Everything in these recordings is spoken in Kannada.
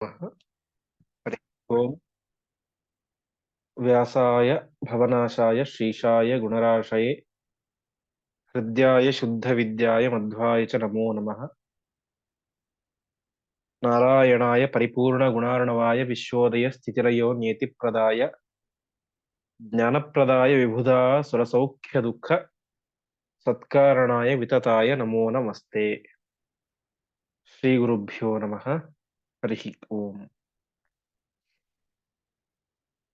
हरि ओम व्यासाय भवनाशाय श्रीशाय गुणराशये हृद्याय शुद्धविद्याय मध्वाय च नमो नमः। नारायणाय परिपूर्णगुणार्णवाय विश्वोदय स्थितिलयो नियतिप्रदाय ज्ञानप्रदाय विबुधा सुरसौख्यदुःख सत्कारणाय वितताय नमो नमस्ते। श्रीगुरुभ्यो नमः। हरि ओಂ।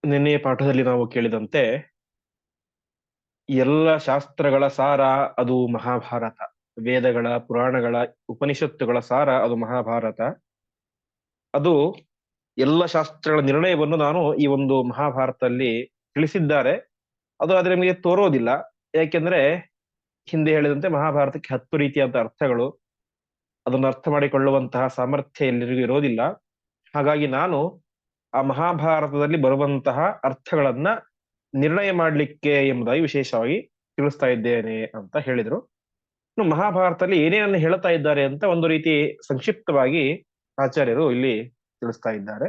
ನಿನ್ನೆಯ ಪಾಠದಲ್ಲಿ ನಾವು ಕೇಳಿದಂತೆ ಎಲ್ಲ ಶಾಸ್ತ್ರಗಳ ಸಾರ ಅದು ಮಹಾಭಾರತ. ವೇದಗಳ, ಪುರಾಣಗಳ, ಉಪನಿಷತ್ತುಗಳ ಸಾರ ಅದು ಮಹಾಭಾರತ. ಅದು ಎಲ್ಲ ಶಾಸ್ತ್ರಗಳ ನಿರ್ಣಯವನ್ನು ನಾನು ಈ ಒಂದು ಮಹಾಭಾರತದಲ್ಲಿ ತಿಳಿಸಿದ್ದಾರೆ. ಅದು ಆದ್ರೆ ನಿಮಗೆ ತೋರೋದಿಲ್ಲ. ಯಾಕೆಂದ್ರೆ ಹಿಂದೆ ಹೇಳಿದಂತೆ ಮಹಾಭಾರತಕ್ಕೆ 10 ರೀತಿಯಾದ ಅರ್ಥಗಳು, ಅದನ್ನು ಅರ್ಥ ಮಾಡಿಕೊಳ್ಳುವಂತಹ ಸಾಮರ್ಥ್ಯ ಎಲ್ಲರಿಗೂ ಇರೋದಿಲ್ಲ. ಹಾಗಾಗಿ ನಾನು ಆ ಮಹಾಭಾರತದಲ್ಲಿ ಬರುವಂತಹ ಅರ್ಥಗಳನ್ನ ನಿರ್ಣಯ ಮಾಡಲಿಕ್ಕೆ ಎಂಬುದಾಗಿ ವಿಶೇಷವಾಗಿ ತಿಳಿಸ್ತಾ ಇದ್ದೇನೆ ಅಂತ ಹೇಳಿದ್ರು. ಇನ್ನು ಮಹಾಭಾರತದಲ್ಲಿ ಏನೇನನ್ನು ಹೇಳ್ತಾ ಇದ್ದಾರೆ ಅಂತ ಒಂದು ರೀತಿ ಸಂಕ್ಷಿಪ್ತವಾಗಿ ಆಚಾರ್ಯರು ಇಲ್ಲಿ ತಿಳಿಸ್ತಾ ಇದ್ದಾರೆ.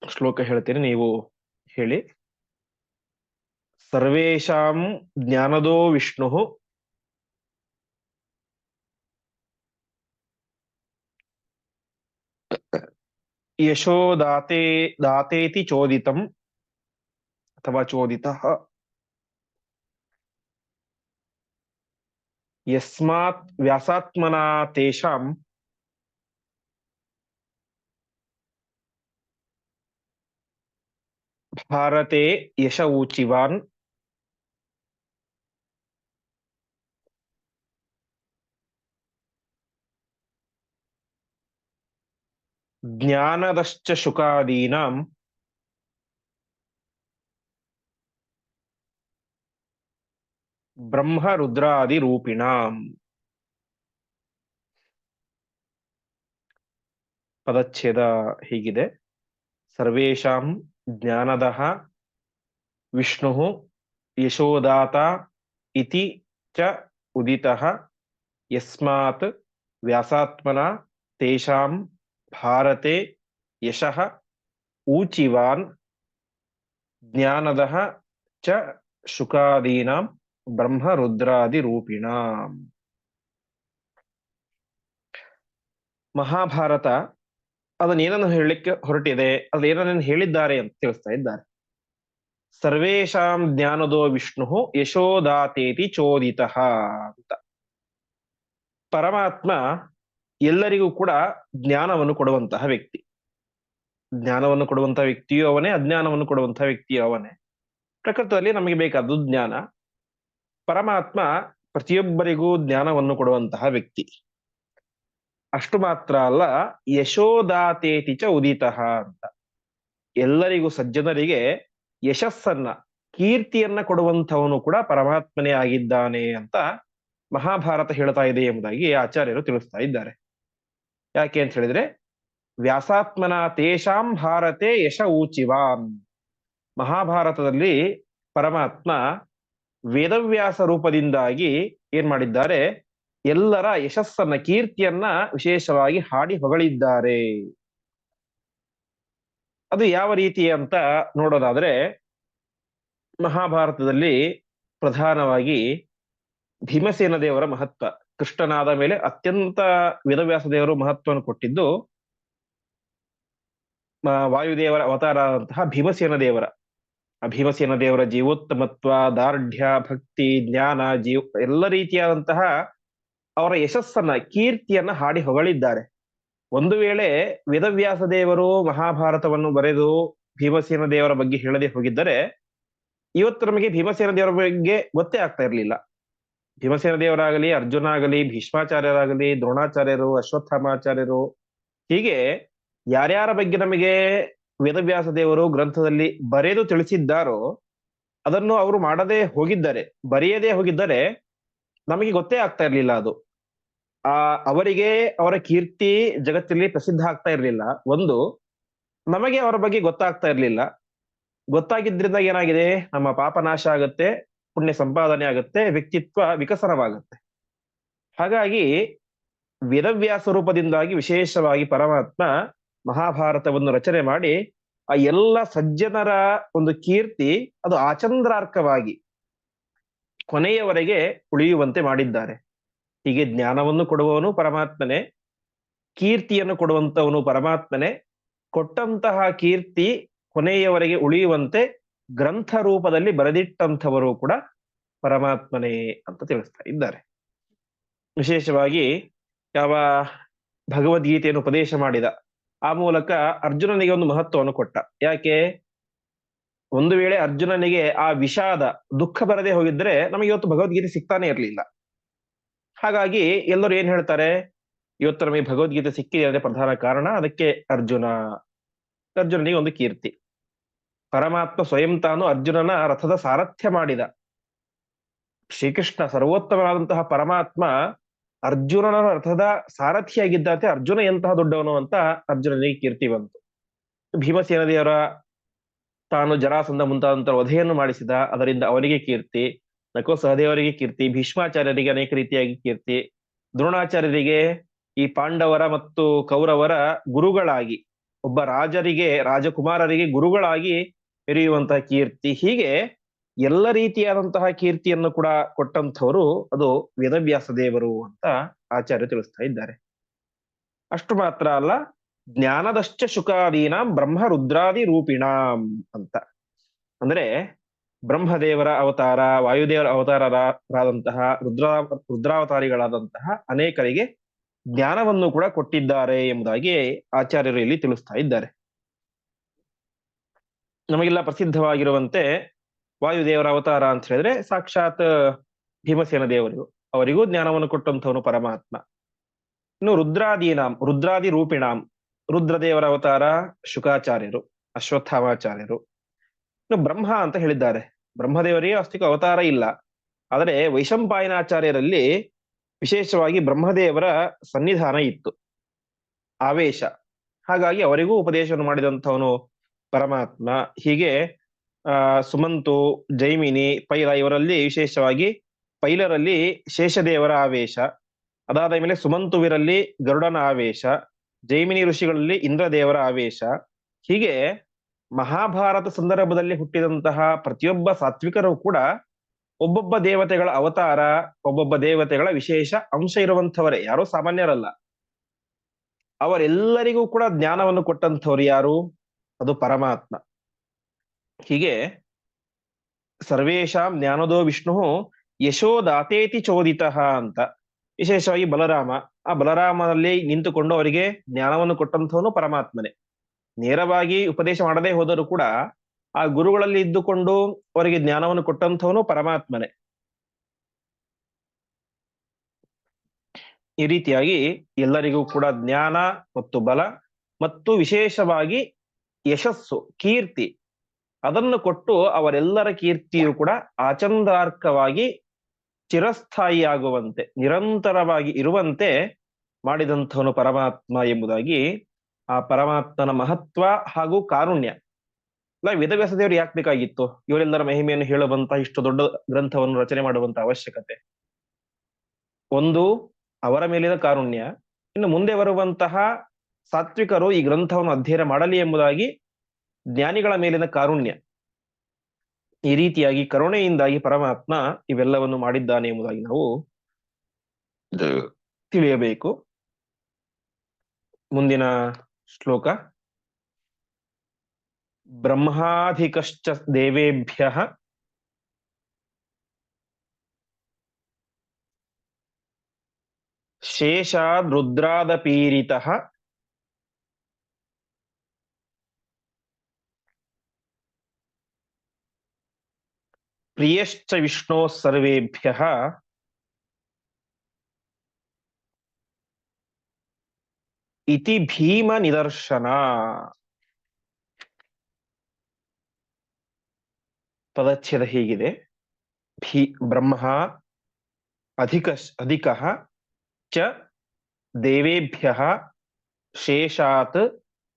ಶ್ಲೋಕ ಹೇಳ್ತೇನೆ, ನೀವು ಹೇಳಿ. ಸರ್ವೇಷಾಂ ಜ್ಞಾನದೋ ವಿಷ್ಣು ಯಶೋದಾತೆ ದಾತೇತಿ ಚೋದಿತಂ ಅಥವಾ ಚೋದಿತಃ ಯಸ್ಮಾತ್ ವ್ಯಾಸಾತ್ಮನಾ ತೇಷಾಂ ಭಾರತೆ ಯಶ ಊಚಿವಾನ್ ಜ್ಞಾನದಶ್ಚ ಶುಕಾದೀನಾಂ ಬ್ರಹ್ಮ ರುದ್ರಾದಿ ರೂಪಿಣಾಂ. ಪದಚ್ಛೇದ ಹೀಗಿದೆ: ಸರ್ವೇಷಾಂ ಜ್ಞಾನದಃ ವಿಷ್ಣುಃ ಯಶೋದಾತ ಇತಿ ಚ ಉದಿತಃ ಯಸ್ಮಾತ್ ವ್ಯಾಸಾತ್ಮನ ತೇಷಾಂ ಭಾರತೆ ಯಶಃ ಊಚಿವಾನ್ ಜ್ಞಾನದಃ ಚ ಶುಕಾದೀನಾಂ ಬ್ರಹ್ಮ ರುದ್ರಾದಿ ರೂಪಿಣಾಂ. ಮಹಾಭಾರತ ಅದನ್ನೇನನ್ನು ಹೇಳಲಿಕ್ಕೆ ಹೊರಟಿದೆ, ಅದೇನನ್ನು ಹೇಳಿದ್ದಾರೆ ಅಂತ ತಿಳಿಸ್ತಾ ಇದ್ದಾರೆ. ಸರ್ವೇಷಾಂ ಜ್ಞಾನದೋ ವಿಷ್ಣು ಯಶೋದಾತೇತಿ ಚೋದಿತಃ ಅಂತ. ಪರಮಾತ್ಮ ಎಲ್ಲರಿಗೂ ಕೂಡ ಜ್ಞಾನವನ್ನು ಕೊಡುವಂತಹ ವ್ಯಕ್ತಿ. ಜ್ಞಾನವನ್ನು ಕೊಡುವಂತಹ ವ್ಯಕ್ತಿಯೂ ಅವನೇ, ಅಜ್ಞಾನವನ್ನು ಕೊಡುವಂತಹ ವ್ಯಕ್ತಿಯೂ ಅವನೇ. ಪ್ರಕೃತದಲ್ಲಿ ನಮಗೆ ಬೇಕಾದ್ದು ಜ್ಞಾನ. ಪರಮಾತ್ಮ ಪ್ರತಿಯೊಬ್ಬರಿಗೂ ಜ್ಞಾನವನ್ನು ಕೊಡುವಂತಹ ವ್ಯಕ್ತಿ. ಅಷ್ಟು ಮಾತ್ರ ಅಲ್ಲ, ಯಶೋದಾತೇತಿ ಚ ಉದಿತಃ ಅಂತ. ಎಲ್ಲರಿಗೂ, ಸಜ್ಜನರಿಗೆ ಯಶಸ್ಸನ್ನ, ಕೀರ್ತಿಯನ್ನ ಕೊಡುವಂಥವನು ಕೂಡ ಪರಮಾತ್ಮನೇ ಆಗಿದ್ದಾನೆ ಅಂತ ಮಹಾಭಾರತ ಹೇಳ್ತಾ ಇದೆ ಎಂಬುದಾಗಿ ಆಚಾರ್ಯರು ತಿಳಿಸ್ತಾ ಇದ್ದಾರೆ. ಯಾಕೆ ಅಂತ ಹೇಳಿದ್ರೆ, ವ್ಯಾಸಾತ್ಮನ ತೇಷಾಂ ಭಾರತೆ ಯಶ ಊಚಿವಾನ್. ಮಹಾಭಾರತದಲ್ಲಿ ಪರಮಾತ್ಮ ವೇದವ್ಯಾಸ ರೂಪದಿಂದಾಗಿ ಏನ್ ಮಾಡಿದ್ದಾರೆ, ಎಲ್ಲರ ಯಶಸ್ಸನ್ನ, ಕೀರ್ತಿಯನ್ನ ವಿಶೇಷವಾಗಿ ಹಾಡಿ ಹೊಗಳಿದ್ದಾರೆ. ಅದು ಯಾವ ರೀತಿ ಅಂತ ನೋಡೋದಾದ್ರೆ, ಮಹಾಭಾರತದಲ್ಲಿ ಪ್ರಧಾನವಾಗಿ ಭೀಮಸೇನ ದೇವರ ಮಹತ್ವ, ಕೃಷ್ಣನಾದ ಮೇಲೆ ಅತ್ಯಂತ ವೇದವ್ಯಾಸ ದೇವರು ಮಹತ್ವವನ್ನು ಕೊಟ್ಟಿದ್ದು ವಾಯುದೇವರ ಅವತಾರ ಆದಂತಹ ಭೀಮಸೇನ ದೇವರ. ಆ ಭೀಮಸೇನ ದೇವರ ಜೀವೋತ್ತಮತ್ವ, ದಾರ್ಢ್ಯ, ಭಕ್ತಿ, ಜ್ಞಾನ, ಎಲ್ಲ ರೀತಿಯಾದಂತಹ ಅವರ ಯಶಸ್ಸನ್ನ, ಕೀರ್ತಿಯನ್ನ ಹಾಡಿ ಹೊಗಳಿದ್ದಾರೆ. ಒಂದು ವೇಳೆ ವೇದವ್ಯಾಸ ದೇವರು ಮಹಾಭಾರತವನ್ನು ಬರೆದು ಭೀಮಸೇನ ದೇವರ ಬಗ್ಗೆ ಹೇಳದೆ ಹೋಗಿದ್ದರೆ ಇವತ್ತು ನಮಗೆ ಭೀಮಸೇನ ದೇವರ ಬಗ್ಗೆ ಗೊತ್ತೇ ಆಗ್ತಾ ಇರಲಿಲ್ಲ. ಭೀಮಸೇನ ದೇವರಾಗಲಿ, ಅರ್ಜುನ ಆಗಲಿ, ಭೀಷ್ಮಾಚಾರ್ಯರಾಗಲಿ, ದ್ರೋಣಾಚಾರ್ಯರು, ಅಶ್ವತ್ಥಾಮಾಚಾರ್ಯರು, ಹೀಗೆ ಯಾರ್ಯಾರ ಬಗ್ಗೆ ನಮಗೆ ವೇದವ್ಯಾಸ ದೇವರು ಗ್ರಂಥದಲ್ಲಿ ಬರೆದು ತಿಳಿಸಿದ್ದಾರೋ ಅದನ್ನು ಅವರು ಮಾಡದೆ ಹೋಗಿದ್ದಾರೆ, ಬರೆಯದೇ ಹೋಗಿದ್ದರೆ ನಮಗೆ ಗೊತ್ತೇ ಆಗ್ತಾ ಇರ್ಲಿಲ್ಲ. ಅದು ಅವರಿಗೆ ಅವರ ಕೀರ್ತಿ ಜಗತ್ತಲ್ಲಿ ಪ್ರಸಿದ್ಧ ಆಗ್ತಾ ಇರ್ಲಿಲ್ಲ. ಒಂದು, ನಮಗೆ ಅವರ ಬಗ್ಗೆ ಗೊತ್ತಾಗ್ತಾ ಇರ್ಲಿಲ್ಲ. ಗೊತ್ತಾಗಿದ್ರಿಂದ ಏನಾಗಿದೆ, ನಮ್ಮ ಪಾಪ ನಾಶ ಆಗುತ್ತೆ, ಪುಣ್ಯ ಸಂಪಾದನೆ ಆಗುತ್ತೆ, ವ್ಯಕ್ತಿತ್ವ ವಿಕಸನವಾಗುತ್ತೆ. ಹಾಗಾಗಿ ವೇದವ್ಯಾಸ ರೂಪದಿಂದಾಗಿ ವಿಶೇಷವಾಗಿ ಪರಮಾತ್ಮ ಮಹಾಭಾರತವನ್ನು ರಚನೆ ಮಾಡಿ ಆ ಎಲ್ಲ ಸಜ್ಜನರ ಒಂದು ಕೀರ್ತಿ ಅದು ಆಚಂದ್ರಾರ್ಕವಾಗಿ ಕೊನೆಯವರೆಗೆ ಉಳಿಯುವಂತೆ ಮಾಡಿದ್ದಾರೆ. ಹೀಗೆ ಜ್ಞಾನವನ್ನು ಕೊಡುವವನು ಪರಮಾತ್ಮನೇ, ಕೀರ್ತಿಯನ್ನು ಕೊಡುವಂತವನು ಪರಮಾತ್ಮನೇ, ಕೊಟ್ಟಂತಹ ಕೀರ್ತಿ ಕೊನೆಯವರೆಗೆ ಉಳಿಯುವಂತೆ ಗ್ರಂಥ ರೂಪದಲ್ಲಿ ಬರೆದಿಟ್ಟಂಥವರು ಕೂಡ ಪರಮಾತ್ಮನೇ ಅಂತ ತಿಳಿಸ್ತಾ ಇದ್ದಾರೆ. ವಿಶೇಷವಾಗಿ ಯಾವ ಭಗವದ್ಗೀತೆಯನ್ನು ಉಪದೇಶ ಮಾಡಿದ ಆ ಮೂಲಕ ಅರ್ಜುನನಿಗೆ ಒಂದು ಮಹತ್ವವನ್ನು ಕೊಟ್ಟ. ಯಾಕೆ? ಒಂದು ವೇಳೆ ಅರ್ಜುನನಿಗೆ ಆ ವಿಷಾದ ದುಃಖ ಬರದೆ ಹೋಗಿದ್ರೆ ನಮಗೆ ಇವತ್ತು ಭಗವದ್ಗೀತೆ ಸಿಗ್ತಾನೆ ಇರಲಿಲ್ಲ. ಹಾಗಾಗಿ ಎಲ್ಲರೂ ಏನ್ ಹೇಳ್ತಾರೆ, ಇವತ್ತು ನಮಗೆ ಭಗವದ್ಗೀತೆ ಸಿಕ್ಕಿದೆ ಅಂದ್ರೆ ಪ್ರಧಾನ ಕಾರಣ ಅದಕ್ಕೆ ಅರ್ಜುನನಿಗೆ ಒಂದು ಕೀರ್ತಿ. ಪರಮಾತ್ಮ ಸ್ವಯಂ ತಾನು ಅರ್ಜುನನ ರಥದ ಸಾರಥ್ಯ ಮಾಡಿದ. ಶ್ರೀಕೃಷ್ಣ ಸರ್ವೋತ್ತಮನಾದಂತಹ ಪರಮಾತ್ಮ ಅರ್ಜುನನ ರಥದ ಸಾರಥಿಯಾಗಿದ್ದಾತೆ ಅರ್ಜುನ ಎಂತಹ ದೊಡ್ಡವನು ಅಂತ ಅರ್ಜುನನಿಗೆ ಕೀರ್ತಿ ಬಂತು. ಭೀಮಸೇನ ದೇವರ ತಾನು ಜರಾಸಂಧ ಮುಂತಾದಂತಹ ವಧೆಯನ್ನು ಮಾಡಿಸಿದ, ಅದರಿಂದ ಅವರಿಗೆ ಕೀರ್ತಿ. ನಕೋ ಸಹದೇವರಿಗೆ ಕೀರ್ತಿ, ಭೀಷ್ಮಾಚಾರ್ಯರಿಗೆ ಅನೇಕ ರೀತಿಯಾಗಿ ಕೀರ್ತಿ, ದ್ರೋಣಾಚಾರ್ಯರಿಗೆ ಈ ಪಾಂಡವರ ಮತ್ತು ಕೌರವರ ಗುರುಗಳಾಗಿ, ಒಬ್ಬ ರಾಜಕುಮಾರರಿಗೆ ಗುರುಗಳಾಗಿ ಮೆರೆಯುವಂತಹ ಕೀರ್ತಿ. ಹೀಗೆ ಎಲ್ಲ ರೀತಿಯಾದಂತಹ ಕೀರ್ತಿಯನ್ನು ಕೂಡ ಕೊಟ್ಟಂಥವರು ಅದು ವೇದವ್ಯಾಸ ದೇವರು ಅಂತ ಆಚಾರ್ಯ ತಿಳಿಸ್ತಾ ಇದ್ದಾರೆ. ಅಷ್ಟು ಮಾತ್ರ ಅಲ್ಲ, ಜ್ಞಾನದಶ್ಚ ಶುಕಾದೀನಾಂ ಬ್ರಹ್ಮ ರುದ್ರಾದಿ ರೂಪಿಣಾಂ ಅಂತ. ಅಂದ್ರೆ ಬ್ರಹ್ಮದೇವರ ಅವತಾರ, ವಾಯುದೇವರ ಅವತಾರರಾದಂತಹ ರುದ್ರಾವತಾರಿಗಳಾದಂತಹ ಅನೇಕರಿಗೆ ಜ್ಞಾನವನ್ನು ಕೂಡ ಕೊಟ್ಟಿದ್ದಾರೆ ಎಂಬುದಾಗಿ ಆಚಾರ್ಯರು ಇಲ್ಲಿ ತಿಳಿಸ್ತಾ ಇದ್ದಾರೆ. ನಮಗೆಲ್ಲ ಪ್ರಸಿದ್ಧವಾಗಿರುವಂತೆ ವಾಯುದೇವರ ಅವತಾರ ಅಂತ ಹೇಳಿದ್ರೆ ಸಾಕ್ಷಾತ್ ಭೀಮಸೇನ ದೇವರಿಗೂ, ಅವರಿಗೂ ಜ್ಞಾನವನ್ನು ಕೊಟ್ಟಂಥವನು ಪರಮಾತ್ಮ. ಇನ್ನು ರುದ್ರಾದಿ ರೂಪಿಣಾಂ, ರುದ್ರದೇವರ ಅವತಾರ ಶುಕಾಚಾರ್ಯರು, ಅಶ್ವತ್ಥಾಮಾಚಾರ್ಯರು. ಇನ್ನು ಬ್ರಹ್ಮ ಅಂತ ಹೇಳಿದ್ದಾರೆ. ಬ್ರಹ್ಮದೇವರಿಗೆ ಅಷ್ಟಿಕ ಅವತಾರ ಇಲ್ಲ, ಆದರೆ ವೈಶಂಪಾಯನಾಚಾರ್ಯರಲ್ಲಿ ವಿಶೇಷವಾಗಿ ಬ್ರಹ್ಮದೇವರ ಸನ್ನಿಧಾನ ಇತ್ತು, ಆವೇಶ. ಹಾಗಾಗಿ ಅವರಿಗೂ ಉಪದೇಶವನ್ನು ಮಾಡಿದಂಥವನು ಪರಮಾತ್ಮ. ಹೀಗೆ ಸುಮಂತು, ಜೈಮಿನಿ, ಪೈಲ ಇವರಲ್ಲಿ ವಿಶೇಷವಾಗಿ ಪೈಲರಲ್ಲಿ ಶೇಷದೇವರ ಆವೇಶ, ಅದಾದ ಮೇಲೆ ಸುಮಂತುವಿರಲ್ಲಿ ಗರುಡನ ಆವೇಶ, ಜೈಮಿನಿ ಋಷಿಗಳಲ್ಲಿ ಇಂದ್ರದೇವರ ಆವೇಶ. ಹೀಗೆ ಮಹಾಭಾರತ ಸಂದರ್ಭದಲ್ಲಿ ಹುಟ್ಟಿದಂತಹ ಪ್ರತಿಯೊಬ್ಬ ಸಾತ್ವಿಕರು ಕೂಡ ಒಬ್ಬೊಬ್ಬ ದೇವತೆಗಳ ಅವತಾರ, ಒಬ್ಬೊಬ್ಬ ದೇವತೆಗಳ ವಿಶೇಷ ಅಂಶ ಇರುವಂಥವರೇ, ಯಾರೋ ಸಾಮಾನ್ಯರಲ್ಲ. ಅವರೆಲ್ಲರಿಗೂ ಕೂಡ ಜ್ಞಾನವನ್ನು ಕೊಟ್ಟಂಥವ್ರು ಯಾರು? ಅದು ಪರಮಾತ್ಮ. ಹೀಗೆ ಸರ್ವೇಶಾಂ ಜ್ಞಾನದೋ ವಿಷ್ಣು ಯಶೋದಾತೇತಿ ಚೋದಿತಃ ಅಂತ. ವಿಶೇಷವಾಗಿ ಬಲರಾಮ, ಆ ಬಲರಾಮನಲ್ಲಿ ನಿಂತುಕೊಂಡು ಅವರಿಗೆ ಜ್ಞಾನವನ್ನು ಕೊಟ್ಟಂಥವನು ಪರಮಾತ್ಮನೇ. ನೇರವಾಗಿ ಉಪದೇಶ ಮಾಡದೇ ಹೋದರೂ ಕೂಡ ಆ ಗುರುಗಳಲ್ಲಿ ಇದ್ದುಕೊಂಡು ಅವರಿಗೆ ಜ್ಞಾನವನ್ನು ಕೊಟ್ಟಂಥವನು ಪರಮಾತ್ಮನೇ. ಈ ರೀತಿಯಾಗಿ ಎಲ್ಲರಿಗೂ ಕೂಡ ಜ್ಞಾನ ಮತ್ತು ಬಲ ಮತ್ತು ವಿಶೇಷವಾಗಿ ಯಶಸ್ಸು, ಕೀರ್ತಿ ಅದನ್ನು ಕೊಟ್ಟು ಅವರೆಲ್ಲರ ಕೀರ್ತಿಯು ಕೂಡ ಆಚಂದಾರ್ಕವಾಗಿ ಚಿರಸ್ಥಾಯಿಯಾಗುವಂತೆ, ನಿರಂತರವಾಗಿ ಇರುವಂತೆ ಮಾಡಿದಂಥವನು ಪರಮಾತ್ಮ ಎಂಬುದಾಗಿ ಆ ಪರಮಾತ್ಮನ ಮಹತ್ವ ಹಾಗೂ ಕಾರುಣ್ಯ. ವೇದವ್ಯಾಸ ದೇವರು ಯಾಕೆ ಬೇಕಾಗಿತ್ತು ಇವರೆಲ್ಲರ ಮಹಿಮೆಯನ್ನು ಹೇಳುವಂತಹ ಇಷ್ಟು ದೊಡ್ಡ ಗ್ರಂಥವನ್ನು ರಚನೆ ಮಾಡುವಂತ ಅವಶ್ಯಕತೆ? ಒಂದು ಅವರ ಮೇಲಿನ ಕಾರುಣ್ಯ, ಇನ್ನು ಮುಂದೆ ಬರುವಂತಹ ಸಾತ್ವಿಕರು ಈ ಗ್ರಂಥವನ್ನು ಅಧ್ಯಯನ ಮಾಡಲಿ ಎಂಬುದಾಗಿ ಜ್ಞಾನಿಗಳ ಮೇಲಿನ ಕಾರುಣ್ಯ. ಈ ರೀತಿಯಾಗಿ ಕರುಣೆಯಿಂದಾಗಿ ಪರಮಾತ್ಮ ಇವೆಲ್ಲವನ್ನು ಮಾಡಿದ್ದಾನೆ ಎಂಬುದಾಗಿ ನಾವು ತಿಳಿಯಬೇಕು. ಮುಂದಿನ ಶ್ಲೋಕ. ಬ್ರಹ್ಮಾಧಿಕಶ್ಚ ದೇವೇಭ್ಯಃ ಶೇಷಾದ್ ರುದ್ರಾದಪೀರಿತಃ ಪ್ರಿಯಶ್ಚ ವಿಷ್ಣೋ ಸರ್ವೇಭ್ಯಃ ಇತಿ ಭೀಮ ನಿದರ್ಶನ. ಪದಚ್ಛೇದ ಹೀಗಿದೆ: ಬ್ರಹ್ಮ ಅಧಿಕಃ ಚ ದೇವೇಭ್ಯಃ ಶೇಷಾತ್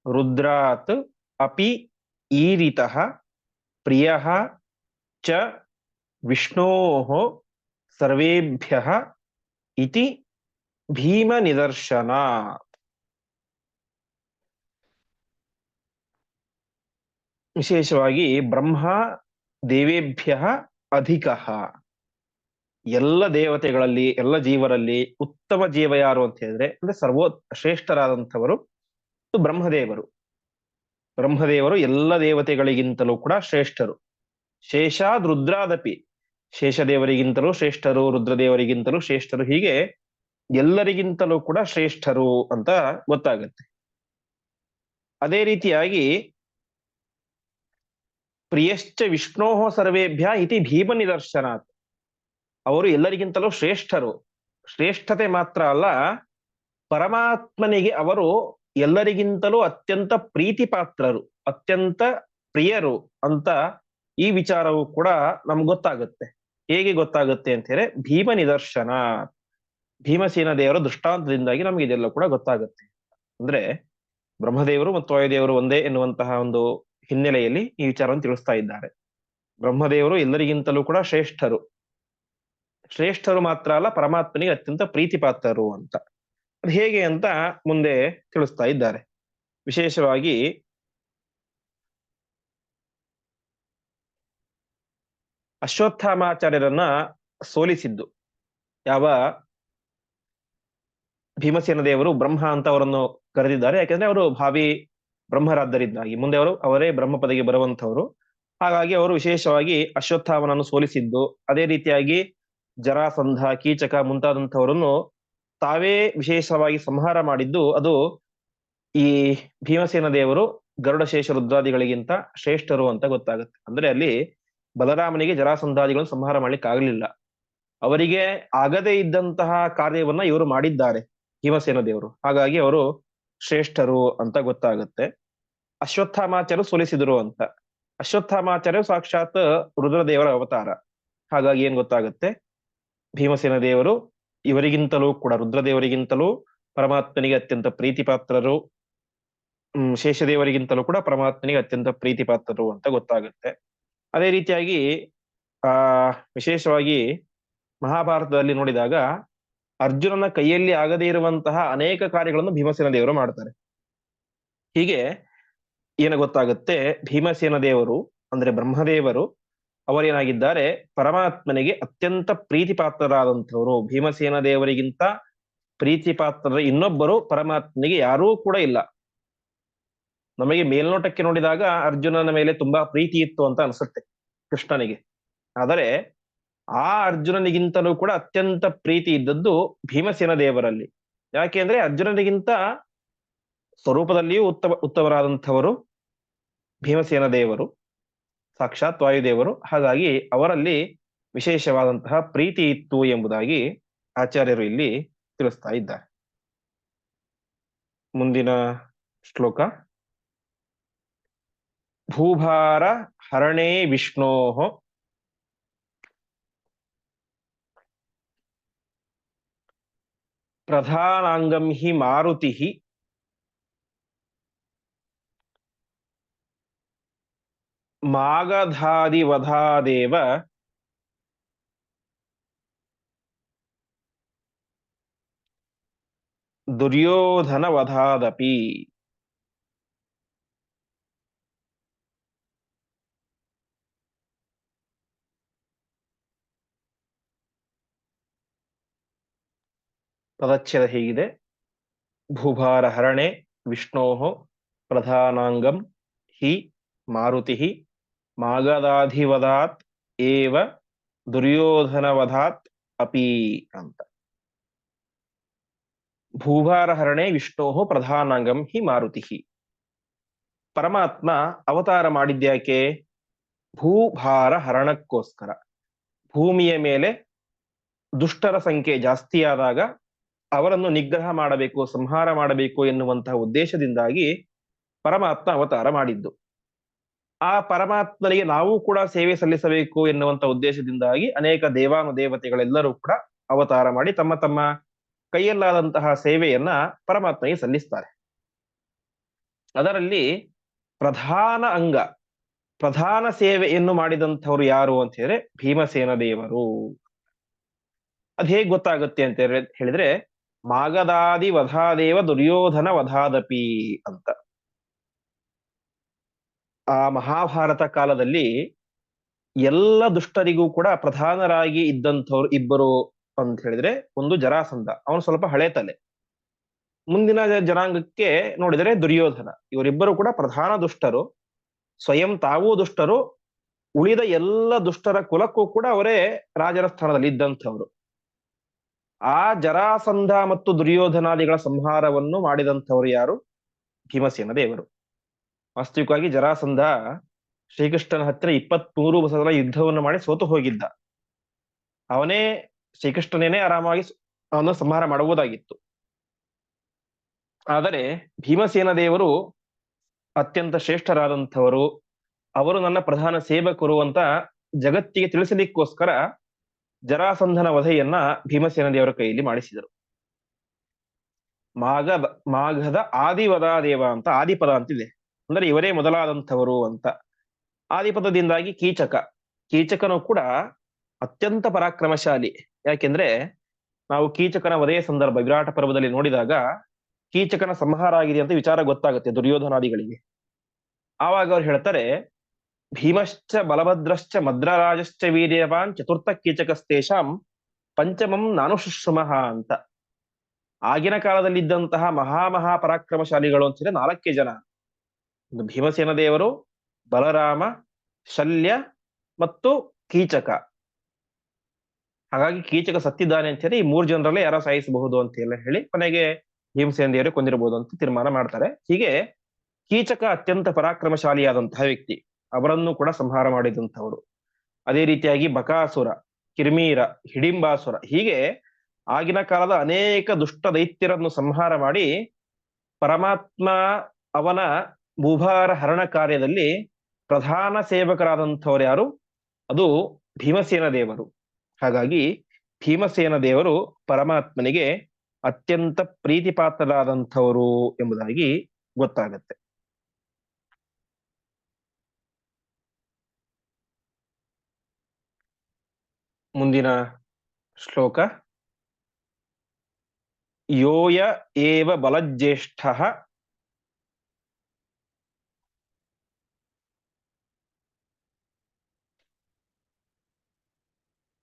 ರುದ್ರಾತ್ ಅಪಿ ಈರಿತಃ ಪ್ರಿಯಃ ಚ ವಿಷ್ಣೋಃ ಸರ್ವೇಭ್ಯಃ ಇತಿ ಭೀಮ ನಿದರ್ಶನ. ವಿಶೇಷವಾಗಿ ಬ್ರಹ್ಮ ದೇವೇಭ್ಯ ಅಧಿಕ, ಎಲ್ಲ ದೇವತೆಗಳಲ್ಲಿ ಎಲ್ಲ ಜೀವರಲ್ಲಿ ಉತ್ತಮ ಜೀವ ಯಾರು ಅಂತ ಹೇಳಿದ್ರೆ ಅಂದ್ರೆ ಶ್ರೇಷ್ಠರಾದಂಥವರು ಬ್ರಹ್ಮದೇವರು. ಬ್ರಹ್ಮದೇವರು ಎಲ್ಲ ದೇವತೆಗಳಿಗಿಂತಲೂ ಕೂಡ ಶ್ರೇಷ್ಠರು. ಶೇಷಾದ್ ರುದ್ರಾದಪಿ, ಶೇಷದೇವರಿಗಿಂತಲೂ ಶ್ರೇಷ್ಠರು, ರುದ್ರದೇವರಿಗಿಂತಲೂ ಶ್ರೇಷ್ಠರು, ಹೀಗೆ ಎಲ್ಲರಿಗಿಂತಲೂ ಕೂಡ ಶ್ರೇಷ್ಠರು ಅಂತ ಗೊತ್ತಾಗುತ್ತೆ. ಅದೇ ರೀತಿಯಾಗಿ ಪ್ರಿಯಶ್ಚ ವಿಷ್ಣೋ ಸರ್ವೇಭ್ಯ ಇತಿ ಭೀಮ ನಿದರ್ಶನಾತ್, ಅವರು ಎಲ್ಲರಿಗಿಂತಲೂ ಶ್ರೇಷ್ಠರು. ಶ್ರೇಷ್ಠತೆ ಮಾತ್ರ ಅಲ್ಲ, ಪರಮಾತ್ಮನಿಗೆ ಅವರು ಎಲ್ಲರಿಗಿಂತಲೂ ಅತ್ಯಂತ ಪ್ರೀತಿ ಪಾತ್ರರು, ಅತ್ಯಂತ ಪ್ರಿಯರು ಅಂತ ಈ ವಿಚಾರವು ಕೂಡ ನಮ್ಗೆ ಗೊತ್ತಾಗುತ್ತೆ. ಹೇಗೆ ಗೊತ್ತಾಗುತ್ತೆ ಅಂತ ಹೇಳಿದ್ರೆ ಭೀಮ ನಿದರ್ಶನ, ಭೀಮಸೇನ ದೇವರ ದೃಷ್ಟಾಂತದಿಂದಾಗಿ ನಮ್ಗೆ ಇದೆಲ್ಲ ಕೂಡ ಗೊತ್ತಾಗುತ್ತೆ. ಅಂದ್ರೆ ಬ್ರಹ್ಮದೇವರು ಮತ್ತು ವಾಯುದೇವರು ಒಂದೇ ಎನ್ನುವಂತಹ ಒಂದು ಹಿನ್ನೆಲೆಯಲ್ಲಿ ಈ ವಿಚಾರವನ್ನು ತಿಳಿಸ್ತಾ ಇದ್ದಾರೆ. ಬ್ರಹ್ಮದೇವರು ಎಲ್ಲರಿಗಿಂತಲೂ ಕೂಡ ಶ್ರೇಷ್ಠರು, ಶ್ರೇಷ್ಠರು ಮಾತ್ರ ಅಲ್ಲ ಪರಮಾತ್ಮನಿಗೆ ಅತ್ಯಂತ ಪ್ರೀತಿ ಪಾತ್ರರು ಅಂತ. ಅದು ಹೇಗೆ ಅಂತ ಮುಂದೆ ತಿಳಿಸ್ತಾ ಇದ್ದಾರೆ. ವಿಶೇಷವಾಗಿ ಅಶ್ವತ್ಥಾಮಾಚಾರ್ಯರನ್ನ ಸೋಲಿಸಿದ್ದು ಯಾವ ಭೀಮಸೇನ ದೇವರು ಬ್ರಹ್ಮ ಅಂತ ಅವರನ್ನು ಕರೆದಿದ್ದಾರೆ. ಯಾಕೆಂದ್ರೆ ಅವರು ಭಾವಿ ಬ್ರಹ್ಮರಾದ್ದರಿಂದಾಗಿ ಮುಂದೆ ಅವರೇ ಬ್ರಹ್ಮ ಪದವಿಗೆ ಬರುವಂತವರು. ಹಾಗಾಗಿ ಅವರು ವಿಶೇಷವಾಗಿ ಅಶ್ವತ್ಥಾಮನನ್ನು ಸೋಲಿಸಿದ್ದು, ಅದೇ ರೀತಿಯಾಗಿ ಜರಾಸಂಧ, ಕೀಚಕ ಮುಂತಾದಂಥವರನ್ನು ತಾವೇ ವಿಶೇಷವಾಗಿ ಸಂಹಾರ ಮಾಡಿದ್ದು, ಅದು ಈ ಭೀಮಸೇನ ದೇವರು ಗರುಡಶೇಷ ರುದ್ರಾದಿಗಳಿಗಿಂತ ಶ್ರೇಷ್ಠರು ಅಂತ ಗೊತ್ತಾಗುತ್ತೆ. ಅಂದ್ರೆ ಅಲ್ಲಿ ಬಲರಾಮನಿಗೆ ಜರಾಸಂಧಾದಿಗಳನ್ನು ಸಂಹಾರ ಮಾಡ್ಲಿಕ್ಕೆ ಆಗಲಿಲ್ಲ, ಅವರಿಗೆ ಆಗದೇ ಇದ್ದಂತಹ ಕಾರ್ಯವನ್ನ ಇವರು ಮಾಡಿದ್ದಾರೆ ಭೀಮಸೇನ ದೇವರು, ಹಾಗಾಗಿ ಅವರು ಶ್ರೇಷ್ಠರು ಅಂತ ಗೊತ್ತಾಗುತ್ತೆ. ಅಶ್ವತ್ಥಾಮಾಚಾರ್ಯ ಸೋಲಿಸಿದರು ಅಂತ. ಅಶ್ವತ್ಥಾಮಾಚಾರ್ಯ ಸಾಕ್ಷಾತ್ ರುದ್ರದೇವರ ಅವತಾರ, ಹಾಗಾಗಿ ಏನ್ ಗೊತ್ತಾಗುತ್ತೆ, ಭೀಮಸೇನ ದೇವರು ಇವರಿಗಿಂತಲೂ ಕೂಡ ರುದ್ರದೇವರಿಗಿಂತಲೂ ಪರಮಾತ್ಮನಿಗೆ ಅತ್ಯಂತ ಪ್ರೀತಿ ಪಾತ್ರರು, ಶೇಷದೇವರಿಗಿಂತಲೂ ಕೂಡ ಪರಮಾತ್ಮನಿಗೆ ಅತ್ಯಂತ ಪ್ರೀತಿ ಪಾತ್ರರು ಅಂತ ಗೊತ್ತಾಗುತ್ತೆ. ಅದೇ ರೀತಿಯಾಗಿ ವಿಶೇಷವಾಗಿ ಮಹಾಭಾರತದಲ್ಲಿ ನೋಡಿದಾಗ ಅರ್ಜುನನ ಕೈಯಲ್ಲಿ ಆಗದೇ ಇರುವಂತಹ ಅನೇಕ ಕಾರ್ಯಗಳನ್ನು ಭೀಮಸೇನ ದೇವರು ಮಾಡ್ತಾರೆ. ಹೀಗೆ ಏನು ಗೊತ್ತಾಗುತ್ತೆ, ಭೀಮಸೇನ ದೇವರು ಅಂದ್ರೆ ಬ್ರಹ್ಮದೇವರು ಅವರೇನಾಗಿದ್ದಾರೆ, ಪರಮಾತ್ಮನಿಗೆ ಅತ್ಯಂತ ಪ್ರೀತಿ ಪಾತ್ರರಾದಂಥವರು. ಭೀಮಸೇನ ದೇವರಿಗಿಂತ ಪ್ರೀತಿ ಪಾತ್ರರ ಇನ್ನೊಬ್ಬರು ಪರಮಾತ್ಮನಿಗೆ ಯಾರೂ ಕೂಡ ಇಲ್ಲ. ನಮಗೆ ಮೇಲ್ನೋಟಕ್ಕೆ ನೋಡಿದಾಗ ಅರ್ಜುನನ ಮೇಲೆ ತುಂಬಾ ಪ್ರೀತಿ ಇತ್ತು ಅಂತ ಅನ್ಸುತ್ತೆ ಕೃಷ್ಣನಿಗೆ, ಆದರೆ ಆ ಅರ್ಜುನನಿಗಿಂತಲೂ ಕೂಡ ಅತ್ಯಂತ ಪ್ರೀತಿ ಇದ್ದದ್ದು ಭೀಮಸೇನ ದೇವರಲ್ಲಿ. ಯಾಕೆ ಅಂದ್ರೆ ಅರ್ಜುನನಿಗಿಂತ ಸ್ವರೂಪದಲ್ಲಿಯೂ ಉತ್ತಮರಾದಂಥವರು ಭೀಮಸೇನ ದೇವರು, ಸಾಕ್ಷಾತ್ ವಾಯುದೇವರು. ಹಾಗಾಗಿ ಅವರಲ್ಲಿ ವಿಶೇಷವಾದಂತಹ ಪ್ರೀತಿ ಇತ್ತು ಎಂಬುದಾಗಿ ಆಚಾರ್ಯರು ಇಲ್ಲಿ ತಿಳಿಸ್ತಾ ಇದ್ದಾರೆ. ಮುಂದಿನ ಶ್ಲೋಕ, ಭೂಭಾರ ಹರಣೇ ವಿಷ್ಣೋ ಪ್ರಧಾನಾಂಗಂ ಹಿ ಮಾರುತಿ ಮಾಗಧಾದಿವಧಾದೇವ ದುರ್ಯೋಧನವಧಾದಪಿ. ಪದಚ್ಛೇದ ಹೀಗಿದೆ, ಭೂಭಾರ ಹರಣೆ ವಿಷ್ಣೋ ಪ್ರಧಾನಾಂಗಂ ಹಿ ಮಾರುತಿ ಮಾಗಧಾಧಿವಧಾತ್ ಏವ ದುರ್ಯೋಧನವಧಾತ್ ಅಪಿ ಅಂತ. ಭೂಭಾರ ಹರಣೆ ವಿಷ್ಣೋ ಪ್ರಧಾನಾಂಗಂ ಹಿ ಮಾರುತಿ. ಪರಮಾತ್ಮ ಅವತಾರ ಮಾಡಿದ್ಯಾಕೆ? ಭೂಭಾರ ಹರಣಕ್ಕೋಸ್ಕರ. ಭೂಮಿಯ ಮೇಲೆ ದುಷ್ಟರ ಸಂಖ್ಯೆ ಜಾಸ್ತಿಯಾದಾಗ ಅವರನ್ನು ನಿಗ್ರಹ ಮಾಡಬೇಕು, ಸಂಹಾರ ಮಾಡಬೇಕು ಎನ್ನುವಂತಹ ಉದ್ದೇಶದಿಂದಾಗಿ ಪರಮಾತ್ಮ ಅವತಾರ ಮಾಡಿದ್ದು. ಆ ಪರಮಾತ್ಮನಿಗೆ ನಾವು ಕೂಡ ಸೇವೆ ಸಲ್ಲಿಸಬೇಕು ಎನ್ನುವಂತ ಉದ್ದೇಶದಿಂದಾಗಿ ಅನೇಕ ದೇವಾನುದೇವತೆಗಳೆಲ್ಲರೂ ಕೂಡ ಅವತಾರ ಮಾಡಿ ತಮ್ಮ ತಮ್ಮ ಕೈಯಲ್ಲಾದಂತಹ ಸೇವೆಯನ್ನ ಪರಮಾತ್ಮನಿಗೆ ಸಲ್ಲಿಸ್ತಾರೆ. ಅದರಲ್ಲಿ ಪ್ರಧಾನ ಅಂಗ, ಪ್ರಧಾನ ಸೇವೆಯನ್ನು ಮಾಡಿದಂಥವ್ರು ಯಾರು ಅಂತ ಹೇಳಿದ್ರೆ ಭೀಮಸೇನ ದೇವರು. ಅದ್ ಹೇಗ್ ಗೊತ್ತಾಗುತ್ತೆ ಅಂತ ಹೇಳಿದ್ರೆ, ಮಾಗದಾದಿ ವಧಾದೇವ ದುರ್ಯೋಧನ ವಧಾದಪಿ ಅಂತ. ಆ ಮಹಾಭಾರತ ಕಾಲದಲ್ಲಿ ಎಲ್ಲ ದುಷ್ಟರಿಗೂ ಕೂಡ ಪ್ರಧಾನರಾಗಿ ಇದ್ದಂಥವ್ರು ಇಬ್ಬರು ಅಂತ ಹೇಳಿದ್ರೆ, ಒಂದು ಜರಾಸಂಧ, ಅವನು ಸ್ವಲ್ಪ ಹಳೆ ತಲೆ. ಮುಂದಿನ ಜನಾಂಗಕ್ಕೆ ನೋಡಿದರೆ ದುರ್ಯೋಧನ. ಇವರಿಬ್ಬರು ಕೂಡ ಪ್ರಧಾನ ದುಷ್ಟರು, ಸ್ವಯಂ ತಾವೂ ದುಷ್ಟರು, ಉಳಿದ ಎಲ್ಲ ದುಷ್ಟರ ಕುಲಕ್ಕೂ ಕೂಡ ಅವರೇ ರಾಜರ ಸ್ಥಾನದಲ್ಲಿ ಇದ್ದಂಥವ್ರು. ಆ ಜರಾಸಂಧ ಮತ್ತು ದುರ್ಯೋಧನಾದಿಗಳ ಸಂಹಾರವನ್ನು ಮಾಡಿದಂಥವ್ರು ಯಾರು? ಭೀಮಸೇನ ದೇವರು. ವಾಸ್ತವಿಕವಾಗಿ ಜರಾಸಂಧ ಶ್ರೀಕೃಷ್ಣನ ಹತ್ತಿರ 23 ಸಲ ಯುದ್ಧವನ್ನು ಮಾಡಿ ಸೋತು ಹೋಗಿದ್ದ. ಅವನೇ ಶ್ರೀಕೃಷ್ಣನೇನೆ ಆರಾಮಾಗಿ ಅವನು ಸಂಹಾರ ಮಾಡಬಹುದಾಗಿತ್ತು. ಆದರೆ ಭೀಮಸೇನ ದೇವರು ಅತ್ಯಂತ ಶ್ರೇಷ್ಠರಾದಂಥವರು, ಅವರು ನನ್ನ ಪ್ರಧಾನ ಸೇವಕರು ಅಂತ ಜಗತ್ತಿಗೆ ತಿಳಿಸಲಿಕ್ಕೋಸ್ಕರ ಜರಾಸಂಧನ ವಧೆಯನ್ನ ಭೀಮಸೇನ ದೇವರ ಕೈಯಲ್ಲಿ ಮಾಡಿಸಿದರು. ಮಾಘದ ಆದಿವದಾದೇವ ಅಂತ ಆದಿಪದ ಅಂತಿದೆ, ಅಂದ್ರೆ ಇವರೇ ಮೊದಲಾದಂಥವರು ಅಂತ. ಆದಿಪದದಿಂದಾಗಿ ಕೀಚಕನು ಕೂಡ ಅತ್ಯಂತ ಪರಾಕ್ರಮಶಾಲಿ. ಯಾಕೆಂದ್ರೆ ನಾವು ಕೀಚಕನ ವಧೆಯ ಸಂದರ್ಭ ವಿರಾಟ ಪರ್ವದಲ್ಲಿ ನೋಡಿದಾಗ ಕೀಚಕನ ಸಂಹಾರ ಆಗಿದೆ ಅಂತ ವಿಚಾರ ಗೊತ್ತಾಗುತ್ತೆ ದುರ್ಯೋಧನಾದಿಗಳಿಗೆ. ಆವಾಗ ಅವ್ರು ಹೇಳ್ತಾರೆ, ಭೀಮಶ್ಚ ಬಲಭದ್ರಶ್ಚ ಮದ್ರರಾಜಶ್ಚ ವೀರ್ಯವಾನ್ ಚತುರ್ಥ ಕೀಚಕಸ್ತೇಷಾಂ ಪಂಚಮಂ ನಾನುಶುಶ್ರುಮಃ ಅಂತ. ಆಗಿನ ಕಾಲದಲ್ಲಿದ್ದಂತಹ ಮಹಾ ಪರಾಕ್ರಮಶಾಲಿಗಳು ಅಂತಿದ್ರೆ 4 ಜನ. ಒಂದು ಭೀಮಸೇನ ದೇವರು, ಬಲರಾಮ, ಶಲ್ಯ ಮತ್ತು ಕೀಚಕ. ಹಾಗಾಗಿ ಕೀಚಕ ಸತ್ತಿದ್ದಾನೆ ಅಂತ ಹೇಳಿ ಈ 3 ಜನರಲ್ಲೇ ಯಾರೋ ಸಾಯಿಸಬಹುದು ಅಂತ ಹೇಳಿ ಕೊನೆಗೆ ಭೀಮಸೇನ ದೇವರು ಕೊಂದಿರಬಹುದು ಅಂತ ತೀರ್ಮಾನ ಮಾಡ್ತಾರೆ. ಹೀಗೆ ಕೀಚಕ ಅತ್ಯಂತ ಪರಾಕ್ರಮಶಾಲಿಯಾದಂತಹ ವ್ಯಕ್ತಿ, ಅವರನ್ನು ಕೂಡ ಸಂಹಾರ ಮಾಡಿದಂಥವರು. ಅದೇ ರೀತಿಯಾಗಿ ಬಕಾಸುರ, ಕಿರ್ಮೀರ, ಹಿಡಿಂಬಾಸುರ, ಹೀಗೆ ಆಗಿನ ಕಾಲದ ಅನೇಕ ದುಷ್ಟ ದೈತ್ಯರನ್ನು ಸಂಹಾರ ಮಾಡಿ ಪರಮಾತ್ಮ ಅವನ ಭೂಭಾರ ಹರಣ ಕಾರ್ಯದಲ್ಲಿ ಪ್ರಧಾನ ಸೇವಕರಾದಂಥವ್ರು ಯಾರು? ಅದು ಭೀಮಸೇನ ದೇವರು. ಹಾಗಾಗಿ ಭೀಮಸೇನ ದೇವರು ಪರಮಾತ್ಮನಿಗೆ ಅತ್ಯಂತ ಪ್ರೀತಿಪಾತ್ರರಾದಂಥವರು ಎಂಬುದಾಗಿ ಗೊತ್ತಾಗತ್ತೆ. ಮುಂದಿನ ಶ್ಲೋಕ, ಯೋಯ ಏವ ಬಲಜ್ಯೇಷ್ಠಃ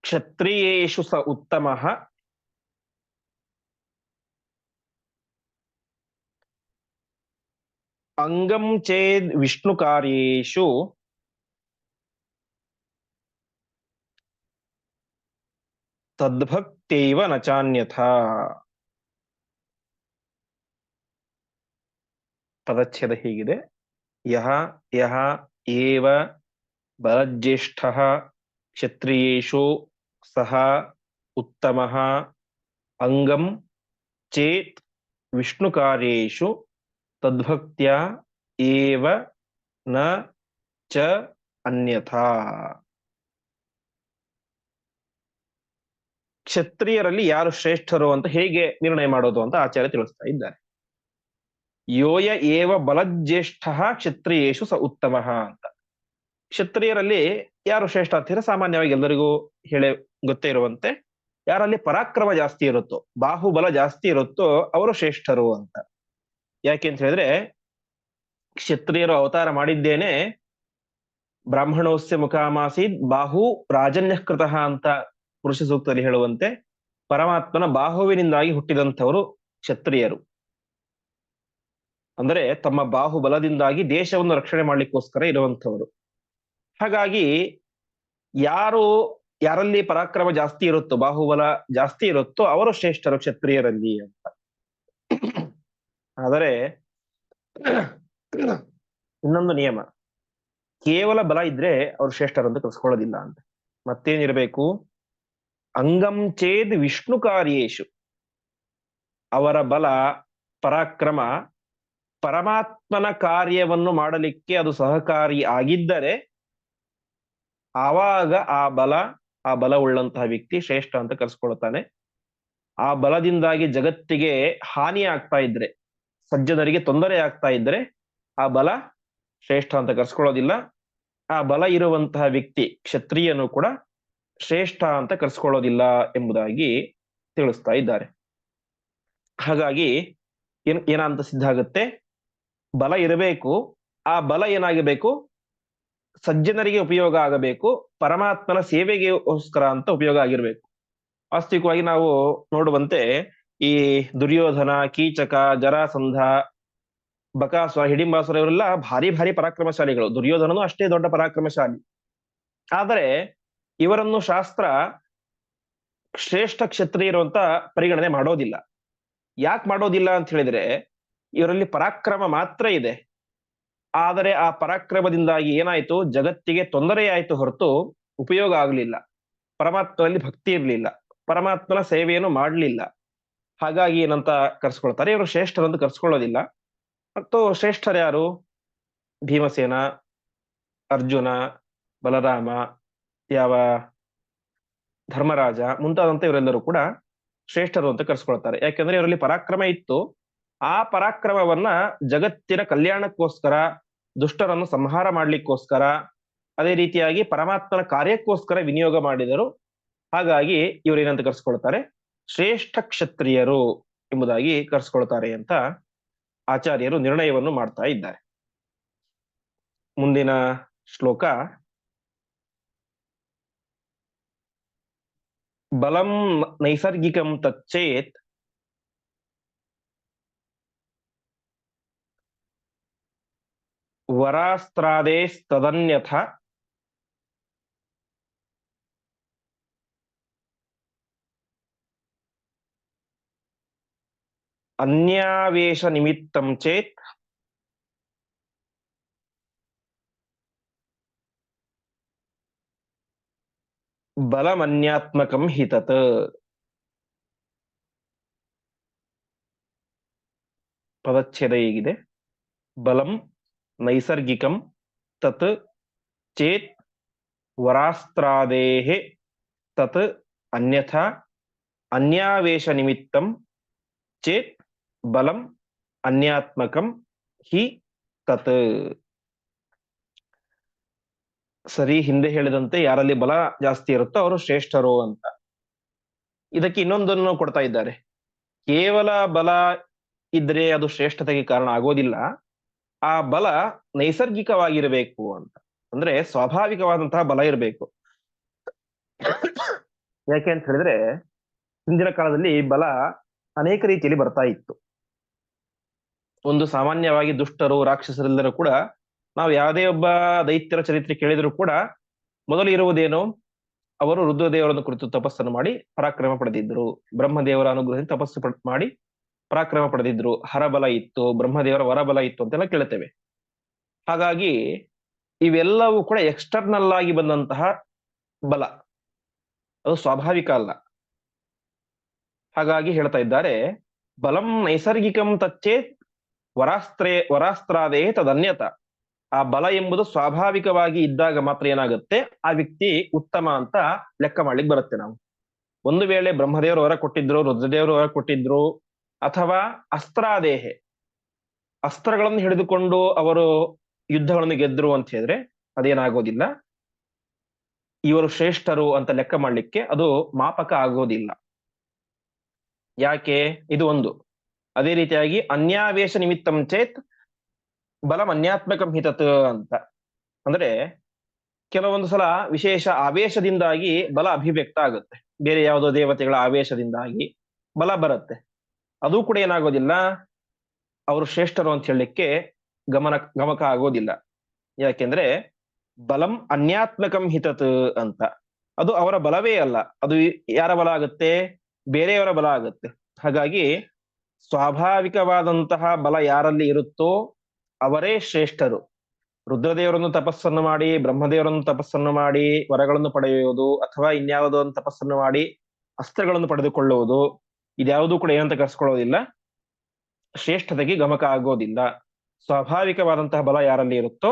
ಕ್ಷತ್ರಿಯೇಷು ಸ ಉತ್ತಮಃ ಅಂಗಂ ಚೇದ್ ವಿಷ್ಣು ಕಾರ್ಯೇಷು ತದ್ಭಕ್ತೈವ ನ ಚಾನ್ಯಥಾ. ಪದಚ್ಛೇದ ಹೀಗಿದೆ, ಯಹ ಏವ ಬಲಜ್ಯೇಷ್ಠಃ ಕ್ಷತ್ರಿಯೇಷು ಸಹ ಉತ್ತಮಃ ಅಂಗಂ ಚೇತ್ ವಿಷ್ಣು ಕಾರ್ಯೇಷು ತದ್ಭಕ್ತ್ಯ ಏವ ನ ಚ ಅನ್ಯಥಾ. ಕ್ಷತ್ರಿಯರಲ್ಲಿ ಯಾರು ಶ್ರೇಷ್ಠರು ಅಂತ ಹೇಗೆ ನಿರ್ಣಯ ಮಾಡೋದು ಅಂತ ಆಚಾರ್ಯ ತಿಳಿಸ್ತಾ ಇದ್ದಾರೆ. ಯೋಯ ಏವ ಬಲಜ್ಯೇಷ್ಠ ಕ್ಷತ್ರಿಯೇಷು ಸ ಉತ್ತಮಃ ಅಂತ. ಕ್ಷತ್ರಿಯರಲ್ಲಿ ಯಾರು ಶ್ರೇಷ್ಠ ಅಂತೀರ? ಸಾಮಾನ್ಯವಾಗಿ ಎಲ್ಲರಿಗೂ ಗೊತ್ತೇ ಇರುವಂತೆ ಯಾರಲ್ಲಿ ಪರಾಕ್ರಮ ಜಾಸ್ತಿ ಇರುತ್ತೋ, ಬಾಹುಬಲ ಜಾಸ್ತಿ ಇರುತ್ತೋ ಅವರು ಶ್ರೇಷ್ಠರು ಅಂತ. ಯಾಕೆ ಅಂತ ಹೇಳಿದ್ರೆ, ಕ್ಷತ್ರಿಯರು ಅವತಾರ ಮಾಡಿದ್ದೇನೆ ಬ್ರಾಹ್ಮಣೋಸ್ಯ ಮುಖಾಮಾಸೀದ್ ಬಾಹು ರಾಜನ್ಯಕೃತಃ ಅಂತ ಪುರುಷ ಸೂಕ್ತದಲ್ಲಿ ಹೇಳುವಂತೆ ಪರಮಾತ್ಮನ ಬಾಹುವಿನಿಂದಾಗಿ ಹುಟ್ಟಿದಂಥವರು ಕ್ಷತ್ರಿಯರು. ಅಂದರೆ ತಮ್ಮ ಬಾಹುಬಲದಿಂದಾಗಿ ದೇಶವನ್ನು ರಕ್ಷಣೆ ಮಾಡ್ಲಿಕ್ಕೋಸ್ಕರ ಇರುವಂಥವರು. ಹಾಗಾಗಿ ಯಾರಲ್ಲಿ ಪರಾಕ್ರಮ ಜಾಸ್ತಿ ಇರುತ್ತೋ, ಬಾಹುಬಲ ಜಾಸ್ತಿ ಇರುತ್ತೋ ಅವರು ಶ್ರೇಷ್ಠರು ಕ್ಷತ್ರಿಯರಲ್ಲಿ ಅಂತ. ಆದರೆ ಇನ್ನೊಂದು ನಿಯಮ, ಕೇವಲ ಬಲ ಇದ್ರೆ ಅವರು ಶ್ರೇಷ್ಠರಂತ ಕಲ್ಸ್ಕೊಳ್ಳೋದಿಲ್ಲ ಅಂತ. ಮತ್ತೇನಿರಬೇಕು? ಅಂಗಂ ಚೇದ್ ವಿಷ್ಣು ಕಾರ್ಯೇಷು, ಅವರ ಬಲ ಪರಾಕ್ರಮ ಪರಮಾತ್ಮನ ಕಾರ್ಯವನ್ನು ಮಾಡಲಿಕ್ಕೆ ಅದು ಸಹಕಾರಿ ಆಗಿದ್ದರೆ ಆವಾಗ ಆ ಬಲವುಳ್ಳಂತಹ ವ್ಯಕ್ತಿ ಶ್ರೇಷ್ಠ ಅಂತ ಕರೆಸ್ಕೊಳ್ತಾನೆ. ಆ ಬಲದಿಂದಾಗಿ ಜಗತ್ತಿಗೆ ಹಾನಿ ಆಗ್ತಾ ಇದ್ರೆ, ಸಜ್ಜನರಿಗೆ ತೊಂದರೆ ಆಗ್ತಾ ಇದ್ರೆ ಆ ಬಲ ಶ್ರೇಷ್ಠ ಅಂತ ಕರೆಸ್ಕೊಳ್ಳೋದಿಲ್ಲ. ಆ ಬಲ ಇರುವಂತಹ ವ್ಯಕ್ತಿ ಕ್ಷತ್ರಿಯನು ಕೂಡ ಶ್ರೇಷ್ಠ ಅಂತ ಕರೆಸ್ಕೊಳ್ಳೋದಿಲ್ಲ ಎಂಬುದಾಗಿ ತಿಳಿಸ್ತಾ ಇದ್ದಾರೆ. ಹಾಗಾಗಿ ಏನಂತ ಸಿದ್ಧ ಆಗುತ್ತೆ, ಬಲ ಇರಬೇಕು. ಆ ಬಲ ಏನಾಗಬೇಕು, ಸಜ್ಜನರಿಗೆ ಉಪಯೋಗ ಆಗಬೇಕು, ಪರಮಾತ್ಮನ ಸೇವೆಗೋಸ್ಕರ ಅಂತ ಉಪಯೋಗ ಆಗಿರ್ಬೇಕು. ವಾಸ್ತವಿಕವಾಗಿ ನಾವು ನೋಡುವಂತೆ ಈ ದುರ್ಯೋಧನ, ಕೀಚಕ, ಜರಾಸಂಧ, ಬಕಾಸುರ, ಹಿಡಿಂಬಾಸುರ ಇವರೆಲ್ಲ ಭಾರಿ ಭಾರಿ ಪರಾಕ್ರಮಶಾಲಿಗಳು. ದುರ್ಯೋಧನನು ಅಷ್ಟೇ ದೊಡ್ಡ ಪರಾಕ್ರಮಶಾಲಿ. ಆದರೆ ಇವರನ್ನು ಶಾಸ್ತ್ರ ಶ್ರೇಷ್ಠ ಕ್ಷತ್ರಿಯರು ಅಂತ ಪರಿಗಣನೆ ಮಾಡೋದಿಲ್ಲ. ಯಾಕೆ ಮಾಡೋದಿಲ್ಲ ಅಂತ ಹೇಳಿದ್ರೆ, ಇವರಲ್ಲಿ ಪರಾಕ್ರಮ ಮಾತ್ರ ಇದೆ. ಆದರೆ ಆ ಪರಾಕ್ರಮದಿಂದಾಗಿ ಏನಾಯ್ತು, ಜಗತ್ತಿಗೆ ತೊಂದರೆಯಾಯಿತು ಹೊರತು ಉಪಯೋಗ ಆಗಲಿಲ್ಲ. ಪರಮಾತ್ಮನಲ್ಲಿ ಭಕ್ತಿ ಇರಲಿಲ್ಲ, ಪರಮಾತ್ಮನ ಸೇವೆಯನ್ನು ಮಾಡಲಿಲ್ಲ. ಹಾಗಾಗಿ ಏನಂತ ಕರ್ಸ್ಕೊಳ್ತಾರೆ, ಇವರು ಶ್ರೇಷ್ಠರಂತ ಕರ್ಸ್ಕೊಳ್ಳೋದಿಲ್ಲ. ಮತ್ತು ಶ್ರೇಷ್ಠರು ಯಾರು? ಭೀಮಸೇನ, ಅರ್ಜುನ, ಬಲರಾಮ, ಯಾವ ಧರ್ಮರಾಜ ಮುಂತಾದಂತ ಇವರೆಲ್ಲರೂ ಕೂಡ ಶ್ರೇಷ್ಠರು ಅಂತ ಕರ್ಸ್ಕೊಳ್ತಾರೆ. ಯಾಕೆಂದ್ರೆ ಇವರಲ್ಲಿ ಪರಾಕ್ರಮ ಇತ್ತು. ಆ ಪರಾಕ್ರಮವನ್ನ ಜಗತ್ತಿನ ಕಲ್ಯಾಣಕ್ಕೋಸ್ಕರ, ದುಷ್ಟರನ್ನು ಸಂಹಾರ ಮಾಡ್ಲಿಕ್ಕೋಸ್ಕರ, ಅದೇ ರೀತಿಯಾಗಿ ಪರಮಾತ್ಮನ ಕಾರ್ಯಕ್ಕೋಸ್ಕರ ವಿನಿಯೋಗ ಮಾಡಿದರು. ಹಾಗಾಗಿ ಇವರೇನಂತ ಕರ್ಸ್ಕೊಳ್ತಾರೆ, ಶ್ರೇಷ್ಠ ಕ್ಷತ್ರಿಯರು ಎಂಬುದಾಗಿ ಕರ್ಸ್ಕೊಳ್ತಾರೆ ಅಂತ ಆಚಾರ್ಯರು ನಿರ್ಣಯವನ್ನು ಮಾಡ್ತಾ ಇದ್ದಾರೆ. ಮುಂದಿನ ಶ್ಲೋಕ, ಬಲಂ ನೈಸರ್ಗಿಕಂ ತಚ್ಚೇತ್ ವರಾಸ್ತ್ರಾದೇಸ್ತದನ್ಯಥ ಅನ್ಯಾವೇಶ ನಿಮಿತ್ತಂ ಚೇತ್ ಬಲಮನ್ಯಾತ್ಮಕಂ ಹಿ ತತ್. ಪದಚ್ಛೇದ ಹೀಗಿದೆ, ಬಲಂ ನೈಸರ್ಗಿಕಂ ತತ್ ಚೇತ್ ವರಾಸ್ತ್ರಾದೇಃ ತತ್ ಅನ್ಯಥಾ ಅನ್ಯಾವೇಶ ನಿಮಿತ್ತಂ ಚೇತ್ ಬಲಂ ಅನ್ಯಾತ್ಮಕಂ ಹಿ ತತ್. ಸರಿ, ಹಿಂದೆ ಹೇಳಿದಂತೆ ಯಾರಲ್ಲಿ ಬಲ ಜಾಸ್ತಿ ಇರುತ್ತೋ ಅವರು ಶ್ರೇಷ್ಠರು ಅಂತ. ಇದಕ್ಕೆ ಇನ್ನೊಂದನ್ನು ಕೊಡ್ತಾ ಇದ್ದಾರೆ. ಕೇವಲ ಬಲ ಇದ್ರೆ ಅದು ಶ್ರೇಷ್ಠತೆಗೆ ಕಾರಣ ಆಗೋದಿಲ್ಲ. ಆ ಬಲ ನೈಸರ್ಗಿಕವಾಗಿರಬೇಕು ಅಂತ, ಅಂದ್ರೆ ಸ್ವಾಭಾವಿಕವಾದಂತಹ ಬಲ ಇರಬೇಕು. ಯಾಕೆ ಅಂತ ಹೇಳಿದ್ರೆ, ಹಿಂದಿನ ಕಾಲದಲ್ಲಿ ಬಲ ಅನೇಕ ರೀತಿಯಲ್ಲಿ ಬರ್ತಾ ಇತ್ತು. ಒಂದು ಸಾಮಾನ್ಯವಾಗಿ ದುಷ್ಟರು, ರಾಕ್ಷಸರೆಲ್ಲರೂ ಕೂಡ, ನಾವು ಯಾವುದೇ ಒಬ್ಬ ದೈತ್ಯರ ಚರಿತ್ರೆ ಕೇಳಿದ್ರು ಕೂಡ ಮೊದಲು ಇರುವುದೇನು, ಅವರು ರುದ್ರದೇವರನ್ನು ಕುರಿತು ತಪಸ್ಸನ್ನು ಮಾಡಿ ಪರಾಕ್ರಮ ಪಡೆದಿದ್ರು. ಬ್ರಹ್ಮದೇವರ ಅನುಗ್ರಹದಿಂದ ತಪಸ್ಸು ಮಾಡಿ ಪರಾಕ್ರಮ ಪಡೆದಿದ್ರು. ಹರಬಲ ಇತ್ತು, ಬ್ರಹ್ಮದೇವರ ವರಬಲ ಇತ್ತು ಅಂತೆಲ್ಲ ಕೇಳುತ್ತೇವೆ. ಹಾಗಾಗಿ ಇವೆಲ್ಲವೂ ಕೂಡ ಎಕ್ಸ್ಟರ್ನಲ್ ಆಗಿ ಬಂದಂತಹ ಬಲ, ಅದು ಸ್ವಾಭಾವಿಕ ಅಲ್ಲ. ಹಾಗಾಗಿ ಹೇಳ್ತಾ ಇದ್ದಾರೆ, ಬಲಂ ನೈಸರ್ಗಿಕಂ ತಚ್ಚೇತ್ ವರಾಸ್ತ್ರಾದೇ ತದನ್ಯತ. ಆ ಬಲ ಎಂಬುದು ಸ್ವಾಭಾವಿಕವಾಗಿ ಇದ್ದಾಗ ಮಾತ್ರ ಏನಾಗುತ್ತೆ, ಆ ವ್ಯಕ್ತಿ ಉತ್ತಮ ಅಂತ ಲೆಕ್ಕ ಮಾಡ್ಲಿಕ್ಕೆ ಬರುತ್ತೆ. ನಾವು ಒಂದು ವೇಳೆ ಬ್ರಹ್ಮದೇವರು ವರ ಕೊಟ್ಟಿದ್ರು, ರುದ್ರದೇವರು ವರ ಕೊಟ್ಟಿದ್ರು, ಅಥವಾ ಅಸ್ತ್ರಾದೇಹೆ, ಅಸ್ತ್ರಗಳನ್ನು ಹಿಡಿದುಕೊಂಡು ಅವರು ಯುದ್ಧಗಳನ್ನು ಗೆದ್ರು ಅಂತ ಹೇಳಿದ್ರೆ ಅದೇನಾಗೋದಿಲ್ಲ, ಇವರು ಶ್ರೇಷ್ಠರು ಅಂತ ಲೆಕ್ಕ ಮಾಡ್ಲಿಕ್ಕೆ ಅದು ಮಾಪಕ ಆಗೋದಿಲ್ಲ. ಯಾಕೆ? ಇದು ಒಂದು. ಅದೇ ರೀತಿಯಾಗಿ ಅನ್ಯಾವೇಶ ನಿಮಿತ್ತಂ ಚೇತ್ ಬಲಂ ಅನ್ಯಾತ್ಮಕಂ ಹಿತತ್ ಅಂತ, ಅಂದ್ರೆ ಕೆಲವೊಂದು ಸಲ ವಿಶೇಷ ಆವೇಶದಿಂದಾಗಿ ಬಲ ಅಭಿವ್ಯಕ್ತ ಆಗುತ್ತೆ. ಬೇರೆ ಯಾವುದೋ ದೇವತೆಗಳ ಆವೇಶದಿಂದಾಗಿ ಬಲ ಬರುತ್ತೆ. ಅದು ಕೂಡ ಏನಾಗೋದಿಲ್ಲ, ಅವರು ಶ್ರೇಷ್ಠರು ಅಂತ ಹೇಳಲಿಕ್ಕೆ ಗಮಕ ಆಗೋದಿಲ್ಲ. ಯಾಕೆಂದ್ರೆ ಬಲಂ ಅನ್ಯಾತ್ಮಕಂ ಹಿತತ್ ಅಂತ, ಅದು ಅವರ ಬಲವೇ ಅಲ್ಲ, ಅದು ಯಾರ ಬಲ ಆಗುತ್ತೆ? ಬೇರೆಯವರ ಬಲ ಆಗುತ್ತೆ. ಹಾಗಾಗಿ ಸ್ವಾಭಾವಿಕವಾದಂತಹ ಬಲ ಯಾರಲ್ಲಿ ಇರುತ್ತೋ ಅವರೇ ಶ್ರೇಷ್ಠರು. ರುದ್ರದೇವರನ್ನು ತಪಸ್ಸನ್ನು ಮಾಡಿ, ಬ್ರಹ್ಮದೇವರನ್ನು ತಪಸ್ಸನ್ನು ಮಾಡಿ ವರಗಳನ್ನು ಪಡೆಯುವುದು, ಅಥವಾ ಇನ್ಯಾವುದೋ ಒಂದು ತಪಸ್ಸನ್ನು ಮಾಡಿ ಅಸ್ತ್ರಗಳನ್ನು ಪಡೆದುಕೊಳ್ಳುವುದು, ಇದ್ಯಾವುದೂ ಕೂಡ ಏನಂತ ಕರೆಸ್ಕೊಳ್ಳೋದಿಲ್ಲ, ಶ್ರೇಷ್ಠತೆಗೆ ಗಮಕ ಆಗೋದಿಲ್ಲ. ಸ್ವಾಭಾವಿಕವಾದಂತಹ ಬಲ ಯಾರಲ್ಲಿ ಇರುತ್ತೋ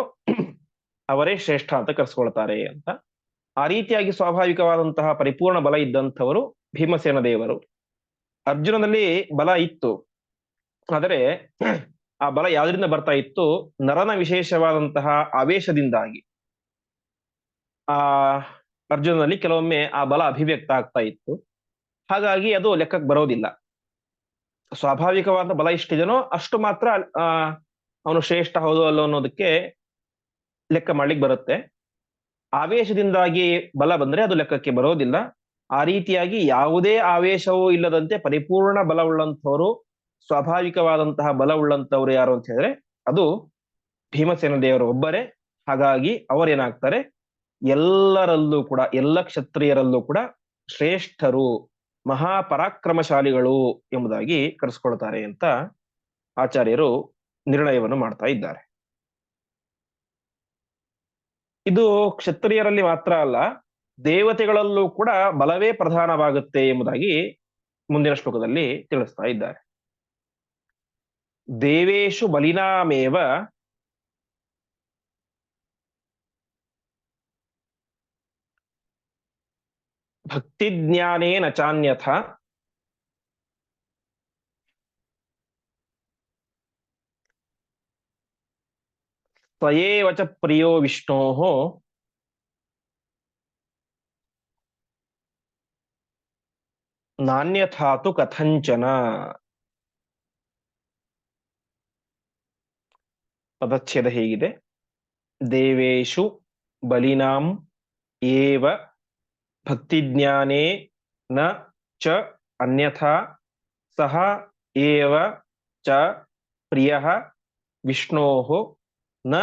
ಅವರೇ ಶ್ರೇಷ್ಠ ಅಂತ ಕರೆಸ್ಕೊಳ್ತಾರೆ ಅಂತ. ಆ ರೀತಿಯಾಗಿ ಸ್ವಾಭಾವಿಕವಾದಂತಹ ಪರಿಪೂರ್ಣ ಬಲ ಇದ್ದಂಥವರು ಭೀಮಸೇನ ದೇವರು. ಅರ್ಜುನನಲ್ಲಿ ಬಲ ಇತ್ತು, ಆದರೆ ಆ ಬಲ ಯಾವ್ದ್ರಿಂದ ಬರ್ತಾ ಇತ್ತು? ನರನ ವಿಶೇಷವಾದಂತಹ ಆವೇಶದಿಂದಾಗಿ ಆ ಅರ್ಜುನನಲ್ಲಿ ಕೆಲವೊಮ್ಮೆ ಆ ಬಲ ಅಭಿವ್ಯಕ್ತ ಆಗ್ತಾ ಇತ್ತು. ಹಾಗಾಗಿ ಅದು ಲೆಕ್ಕಕ್ಕೆ ಬರೋದಿಲ್ಲ. ಸ್ವಾಭಾವಿಕವಾದ ಬಲ ಎಷ್ಟಿದೆನೋ ಅಷ್ಟು ಮಾತ್ರ ಅವನು ಶ್ರೇಷ್ಠ ಹೌದು ಅಲ್ಲೋ ಅನ್ನೋದಕ್ಕೆ ಲೆಕ್ಕ ಮಾಡ್ಲಿಕ್ಕೆ ಬರುತ್ತೆ. ಆವೇಶದಿಂದಾಗಿ ಬಲ ಬಂದ್ರೆ ಅದು ಲೆಕ್ಕಕ್ಕೆ ಬರೋದಿಲ್ಲ. ಆ ರೀತಿಯಾಗಿ ಯಾವುದೇ ಆವೇಶವೂ ಇಲ್ಲದಂತೆ ಪರಿಪೂರ್ಣ ಬಲವುಳ್ಳಂಥವ್ರು, ಸ್ವಾಭಾವಿಕವಾದಂತಹ ಬಲವುಳ್ಳಂಥವ್ರು ಯಾರು ಅಂತ ಹೇಳಿದ್ರೆ ಅದು ಭೀಮಸೇನ ದೇವರು ಒಬ್ಬರೇ. ಹಾಗಾಗಿ ಅವರೇನಾಗ್ತಾರೆ, ಎಲ್ಲರಲ್ಲೂ ಕೂಡ, ಎಲ್ಲ ಕ್ಷತ್ರಿಯರಲ್ಲೂ ಕೂಡ ಶ್ರೇಷ್ಠರು, ಮಹಾಪರಾಕ್ರಮಶಾಲಿಗಳು ಎಂಬುದಾಗಿ ಕರೆಸ್ಕೊಳ್ತಾರೆ ಅಂತ ಆಚಾರ್ಯರು ನಿರ್ಣಯವನ್ನು ಮಾಡ್ತಾ ಇದ್ದಾರೆ. ಇದು ಕ್ಷತ್ರಿಯರಲ್ಲಿ ಮಾತ್ರ ಅಲ್ಲ, ದೇವತೆಗಳಲ್ಲೂ ಕೂಡ ಬಲವೇ ಪ್ರಧಾನವಾಗುತ್ತೆ ಎಂಬುದಾಗಿ ಮುಂದಿನ ಶ್ಲೋಕದಲ್ಲಿ ತಿಳಿಸ್ತಾ ಇದ್ದಾರೆ. ದೇವೇಶು ಬಲಿನಾಮೇವ ಭಕ್ತಿಜ್ಞಾನೇನ ಚಾನ್ಯಥ ಸ್ವಯೇವ ಚ ಪ್ರಿಯೋ ವಿಷ್ಣೋಃ ನಾನ್ಯಥಾತು ಕಥಂಚನ. ಪದಚ್ಛೇದ ಹೀಗಿದೆ: ದೇವೇಶು ಬಲಿನಾಂ ಏವ ಭಕ್ತಿಜ್ಞಾನೇ ನ ಚ ಅನ್ಯಥಾ ಸಹ ಏವ ಚ ಪ್ರಿಯಃ ವಿಷ್ಣೋಃ ನ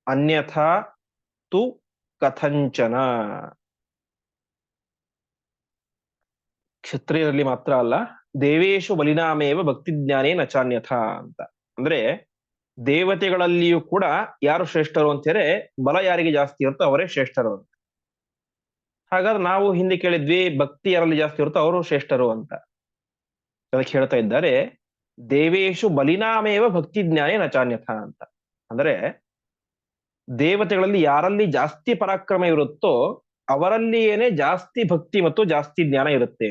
ಅನ್ಯಥಾ ತು ಕಥಂಚನ. ಕ್ಷತ್ರಿಯರಲ್ಲಿ ಮಾತ್ರ ಅಲ್ಲ, ದೇವೇಶು ಬಲಿನಾಮೇವ ಭಕ್ತಿಜ್ಞಾನೇ ನ ಚಾನ್ಯಥಾ ಅಂತ ಅಂದ್ರೆ ದೇವತೆಗಳಲ್ಲಿಯೂ ಕೂಡ ಯಾರು ಶ್ರೇಷ್ಠರು ಅಂತ ಹೇಳಿದ್ರೆ ಬಲ ಯಾರಿಗೆ ಜಾಸ್ತಿ ಇರುತ್ತೋ ಅವರೇ ಶ್ರೇಷ್ಠರು ಅಂತ. ಹಾಗಾದ್ರೆ ನಾವು ಹಿಂದೆ ಕೇಳಿದ್ವಿ ಭಕ್ತಿ ಯಾರಲ್ಲಿ ಜಾಸ್ತಿ ಇರುತ್ತೋ ಅವರು ಶ್ರೇಷ್ಠರು ಅಂತ. ಅದಕ್ಕೆ ಹೇಳ್ತಾ ಇದ್ದಾರೆ ದೇವೇಶು ಬಲಿನಾಮೇವ ಭಕ್ತಿಜ್ಞಾನೇ ನ ಚಾನ್ಯಥಾ ಅಂತ. ಅಂದ್ರೆ ದೇವತೆಗಳಲ್ಲಿ ಯಾರಲ್ಲಿ ಜಾಸ್ತಿ ಪರಾಕ್ರಮ ಇರುತ್ತೋ ಅವರಲ್ಲಿಯೇನೆ ಜಾಸ್ತಿ ಭಕ್ತಿ ಮತ್ತು ಜಾಸ್ತಿ ಜ್ಞಾನ ಇರುತ್ತೆ.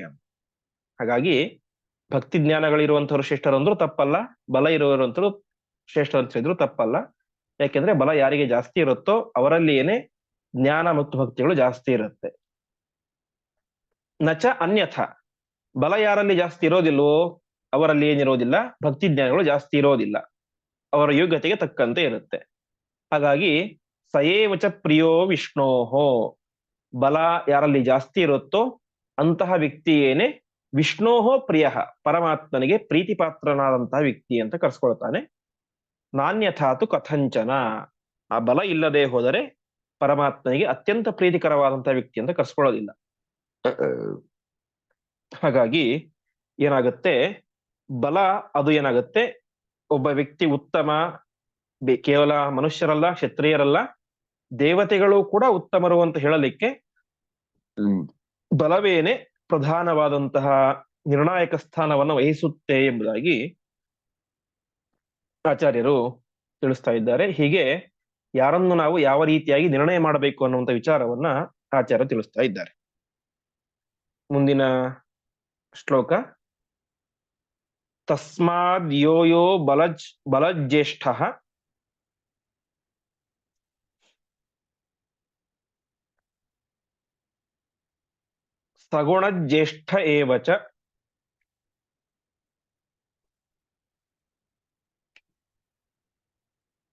ಹಾಗಾಗಿ ಭಕ್ತಿ ಜ್ಞಾನಗಳಿರುವಂತವ್ರು ಶ್ರೇಷ್ಠರು ಅಂದ್ರೂ ತಪ್ಪಲ್ಲ, ಬಲ ಇರುವಂತರು ಶ್ರೇಷ್ಠ ಅಂತ ಹೇಳಿದ್ರು ತಪ್ಪಲ್ಲ. ಯಾಕೆಂದ್ರೆ ಬಲ ಯಾರಿಗೆ ಜಾಸ್ತಿ ಇರುತ್ತೋ ಅವರಲ್ಲಿಯೇನೆ ಜ್ಞಾನ ಮತ್ತು ಭಕ್ತಿಗಳು ಜಾಸ್ತಿ ಇರುತ್ತೆ. ನಚ ಅನ್ಯಥ, ಬಲ ಯಾರಲ್ಲಿ ಜಾಸ್ತಿ ಇರೋದಿಲ್ವೋ ಅವರಲ್ಲಿ ಏನಿರೋದಿಲ್ಲ, ಭಕ್ತಿ ಜ್ಞಾನಗಳು ಜಾಸ್ತಿ ಇರೋದಿಲ್ಲ, ಅವರ ಯೋಗ್ಯತೆಗೆ ತಕ್ಕಂತೆ ಇರುತ್ತೆ. ಹಾಗಾಗಿ ಸಯೇವಚ ಪ್ರಿಯೋ ವಿಷ್ಣೋಹೋ, ಬಲ ಯಾರಲ್ಲಿ ಜಾಸ್ತಿ ಇರುತ್ತೋ ಅಂತಹ ವ್ಯಕ್ತಿಯೇನೆ ವಿಷ್ಣೋಹೋ ಪ್ರಿಯ, ಪರಮಾತ್ಮನಿಗೆ ಪ್ರೀತಿ ಪಾತ್ರನಾದಂತಹ ವ್ಯಕ್ತಿ ಅಂತ ಕರ್ಸ್ಕೊಳ್ತಾನೆ. ನಾನ್ಯಥಾತು ಕಥಂಚನ, ಆ ಬಲ ಇಲ್ಲದೆ ಹೋದರೆ ಪರಮಾತ್ಮನಿಗೆ ಅತ್ಯಂತ ಪ್ರೀತಿಕರವಾದಂತಹ ವ್ಯಕ್ತಿ ಅಂತ ಕರ್ಸ್ಕೊಳ್ಳೋದಿಲ್ಲ. ಹಾಗಾಗಿ ಏನಾಗುತ್ತೆ, ಬಲ ಅದು ಏನಾಗುತ್ತೆ, ಒಬ್ಬ ವ್ಯಕ್ತಿ ಉತ್ತಮ, ಕೇವಲ ಮನುಷ್ಯರಲ್ಲ, ಕ್ಷತ್ರಿಯರಲ್ಲ, ದೇವತೆಗಳು ಕೂಡ ಉತ್ತಮರು ಅಂತ ಹೇಳಲಿಕ್ಕೆ ಬಲವೇನೆ ಪ್ರಧಾನವಾದಂತಹ ನಿರ್ಣಾಯಕ ಸ್ಥಾನವನ್ನು ವಹಿಸುತ್ತೆ ಎಂಬುದಾಗಿ ಆಚಾರ್ಯರು ತಿಳಿಸ್ತಾ ಇದ್ದಾರೆ. ಹೀಗೆ ಯಾರನ್ನು ನಾವು ಯಾವ ರೀತಿಯಾಗಿ ನಿರ್ಣಯ ಮಾಡಬೇಕು ಅನ್ನುವಂಥ ವಿಚಾರವನ್ನ ಆಚಾರ್ಯ ತಿಳಿಸ್ತಾ ಇದ್ದಾರೆ. ಮುಂದಿನ ಶ್ಲೋಕ: ತಸ್ಮಾದ್ ಯೋ ಯೋ ಬಲಜ್ಯೇಷ್ಠ ಸಗುಣಜ್ಯೇಷ್ಠ ಏವ ಚ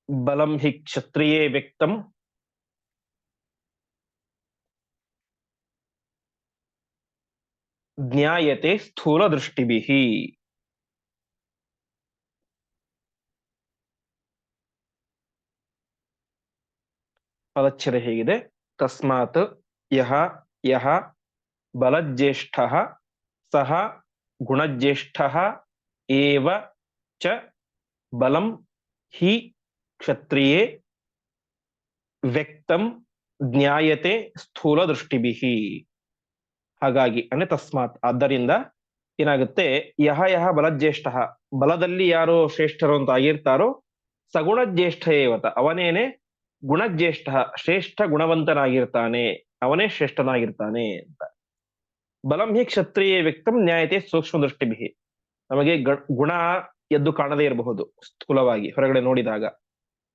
ಬಲಂ ಹಿ ಕ್ಷತ್ರಿಯೇ ವ್ಯಕ್ತಂ ಜ್ಞಾಯತೆ ಸ್ಥೂಲ ದೃಷ್ಟಿಭಿಃ. ಪದಚ್ಛೇದ ಹೇಗಿದೆ: ತಸ್ಮಾತ್ ಯಹ ಯಹ ಬಲಜ್ಯೇಷ್ಠಃ ಸಹ ಗುಣಜ್ಯೇಷ್ಠಃ ಏವ ಚ ಬಲಂ ಹಿ ಕ್ಷತ್ರಿಯೇ ವ್ಯಕ್ತಂ ಜ್ಞಾಯತೆ ಸ್ಥೂಲ ದೃಷ್ಟಿಭಿಃ. ಹಾಗಾಗಿ ಅಂದ್ರೆ ತಸ್ಮಾತ್, ಆದ್ದರಿಂದ ಏನಾಗುತ್ತೆ, ಯಹ ಯಹ ಬಲಜ್ಯೇಷ್ಠ, ಬಲದಲ್ಲಿ ಯಾರು ಶ್ರೇಷ್ಠರು ಅಂತ ಆಗಿರ್ತಾರೋ ಸಗುಣಜ್ಯೇಷ್ಠ ಏವತ, ಅವನೇನೆ ಗುಣಜ್ಯೇಷ್ಠ, ಶ್ರೇಷ್ಠ ಗುಣವಂತನಾಗಿರ್ತಾನೆ, ಅವನೇ ಶ್ರೇಷ್ಠನಾಗಿರ್ತಾನೆ ಅಂತ. ಬಲಂ ಹಿ ಕ್ಷತ್ರಿಯೇ ವ್ಯಕ್ತಂ ನ್ಯಾಯತೆ ಸೂಕ್ಷ್ಮ ದೃಷ್ಟಿಭಿಃ, ನಮಗೆ ಗುಣ ಎದ್ದು ಕಾಣದೇ ಇರಬಹುದು ಸ್ಥೂಲವಾಗಿ ಹೊರಗಡೆ ನೋಡಿದಾಗ,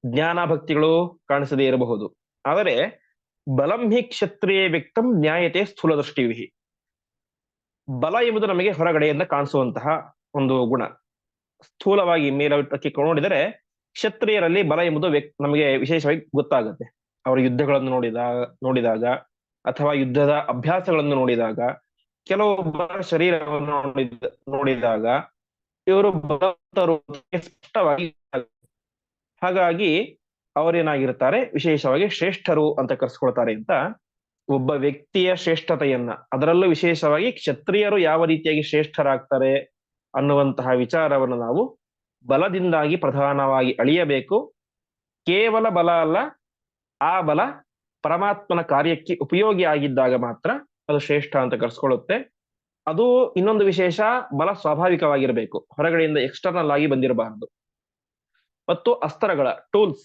ಜ್ಞಾನ ಭಕ್ತಿಗಳು ಕಾಣಿಸದೇ ಇರಬಹುದು, ಆದರೆ ಬಲಂ ಹಿ ಕ್ಷತ್ರಿಯೇ ವ್ಯಕ್ತಂ ನ್ಯಾಯತೆ ಸ್ಥೂಲ ದೃಷ್ಟಿಭಿಃ, ಬಲ ಎಂಬುದು ನಮಗೆ ಹೊರಗಡೆಯಿಂದ ಕಾಣಿಸುವಂತಹ ಒಂದು ಗುಣ. ಸ್ಥೂಲವಾಗಿ ಮೇಲಕ್ಕೆ ನೋಡಿದರೆ ಕ್ಷತ್ರಿಯರಲ್ಲಿ ಬಲ ಎಂಬುದು ನಮಗೆ ವಿಶೇಷವಾಗಿ ಗೊತ್ತಾಗುತ್ತೆ. ಅವರ ಯುದ್ಧಗಳನ್ನು ನೋಡಿದಾಗ ಅಥವಾ ಯುದ್ಧದ ಅಭ್ಯಾಸಗಳನ್ನು ನೋಡಿದಾಗ, ಕೆಲವೊಬ್ಬರ ಶರೀರವನ್ನು ನೋಡಿದಾಗ ಇವರು ಬಲವಂತರು ಸ್ಪಷ್ಟವಾಗಿ. ಹಾಗಾಗಿ ಅವರೇನಾಗಿರ್ತಾರೆ, ವಿಶೇಷವಾಗಿ ಶ್ರೇಷ್ಠರು ಅಂತ ಕರೆಸ್ಕೊಳ್ತಾರೆ ಅಂತ ಒಬ್ಬ ವ್ಯಕ್ತಿಯ ಶ್ರೇಷ್ಠತೆಯನ್ನ, ಅದರಲ್ಲೂ ವಿಶೇಷವಾಗಿ ಕ್ಷತ್ರಿಯರು ಯಾವ ರೀತಿಯಾಗಿ ಶ್ರೇಷ್ಠರಾಗ್ತಾರೆ ಅನ್ನುವಂತಹ ವಿಚಾರವನ್ನು ನಾವು ಬಲದಿಂದಾಗಿ ಪ್ರಧಾನವಾಗಿ ಅಳಿಯಬೇಕು. ಕೇವಲ ಬಲ ಅಲ್ಲ, ಆ ಬಲ ಪರಮಾತ್ಮನ ಕಾರ್ಯಕ್ಕೆ ಉಪಯೋಗಿ ಆಗಿದ್ದಾಗ ಮಾತ್ರ ಅದು ಶ್ರೇಷ್ಠ ಅಂತ ಕರೆಸ್ಕೊಳ್ಳುತ್ತೆ. ಅದು ಇನ್ನೊಂದು ವಿಶೇಷ, ಬಲ ಸ್ವಾಭಾವಿಕವಾಗಿರಬೇಕು, ಹೊರಗಡೆಯಿಂದ ಎಕ್ಸ್ಟರ್ನಲ್ ಆಗಿ ಬಂದಿರಬಾರದು. ಮತ್ತು ಅಸ್ತ್ರಗಳ ಟೂಲ್ಸ್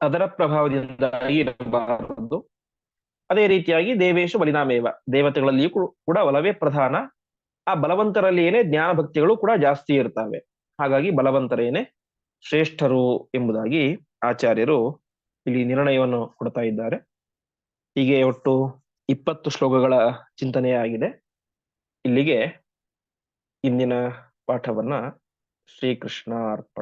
ಅದರ ಪ್ರಭಾವದಿಂದಾಗಿ ಇರಬಾರದು. ಅದೇ ರೀತಿಯಾಗಿ ದೇವೇಶು ಬಲಿನಾಮೇವ, ದೇವತೆಗಳಲ್ಲಿಯೂ ಕೂಡ ಬಲವೇ ಪ್ರಧಾನ. ಆ ಬಲವಂತರಲ್ಲಿಯೇನೆ ಜ್ಞಾನ ಭಕ್ತಿಗಳು ಕೂಡ ಜಾಸ್ತಿ ಇರ್ತವೆ. ಹಾಗಾಗಿ ಬಲವಂತರೇನೆ ಶ್ರೇಷ್ಠರು ಎಂಬುದಾಗಿ ಆಚಾರ್ಯರು ಇಲ್ಲಿ ನಿರ್ಣಯವನ್ನು ಕೊಡ್ತಾ ಇದ್ದಾರೆ. ಹೀಗೆ ಒಟ್ಟು 20 ಶ್ಲೋಕಗಳ ಚಿಂತನೆಯಾಗಿದೆ. ಇಲ್ಲಿಗೆ ಇಂದಿನ ಪಾಠವನ್ನ ಶ್ರೀಕೃಷ್ಣ ಅರ್ಪಣ.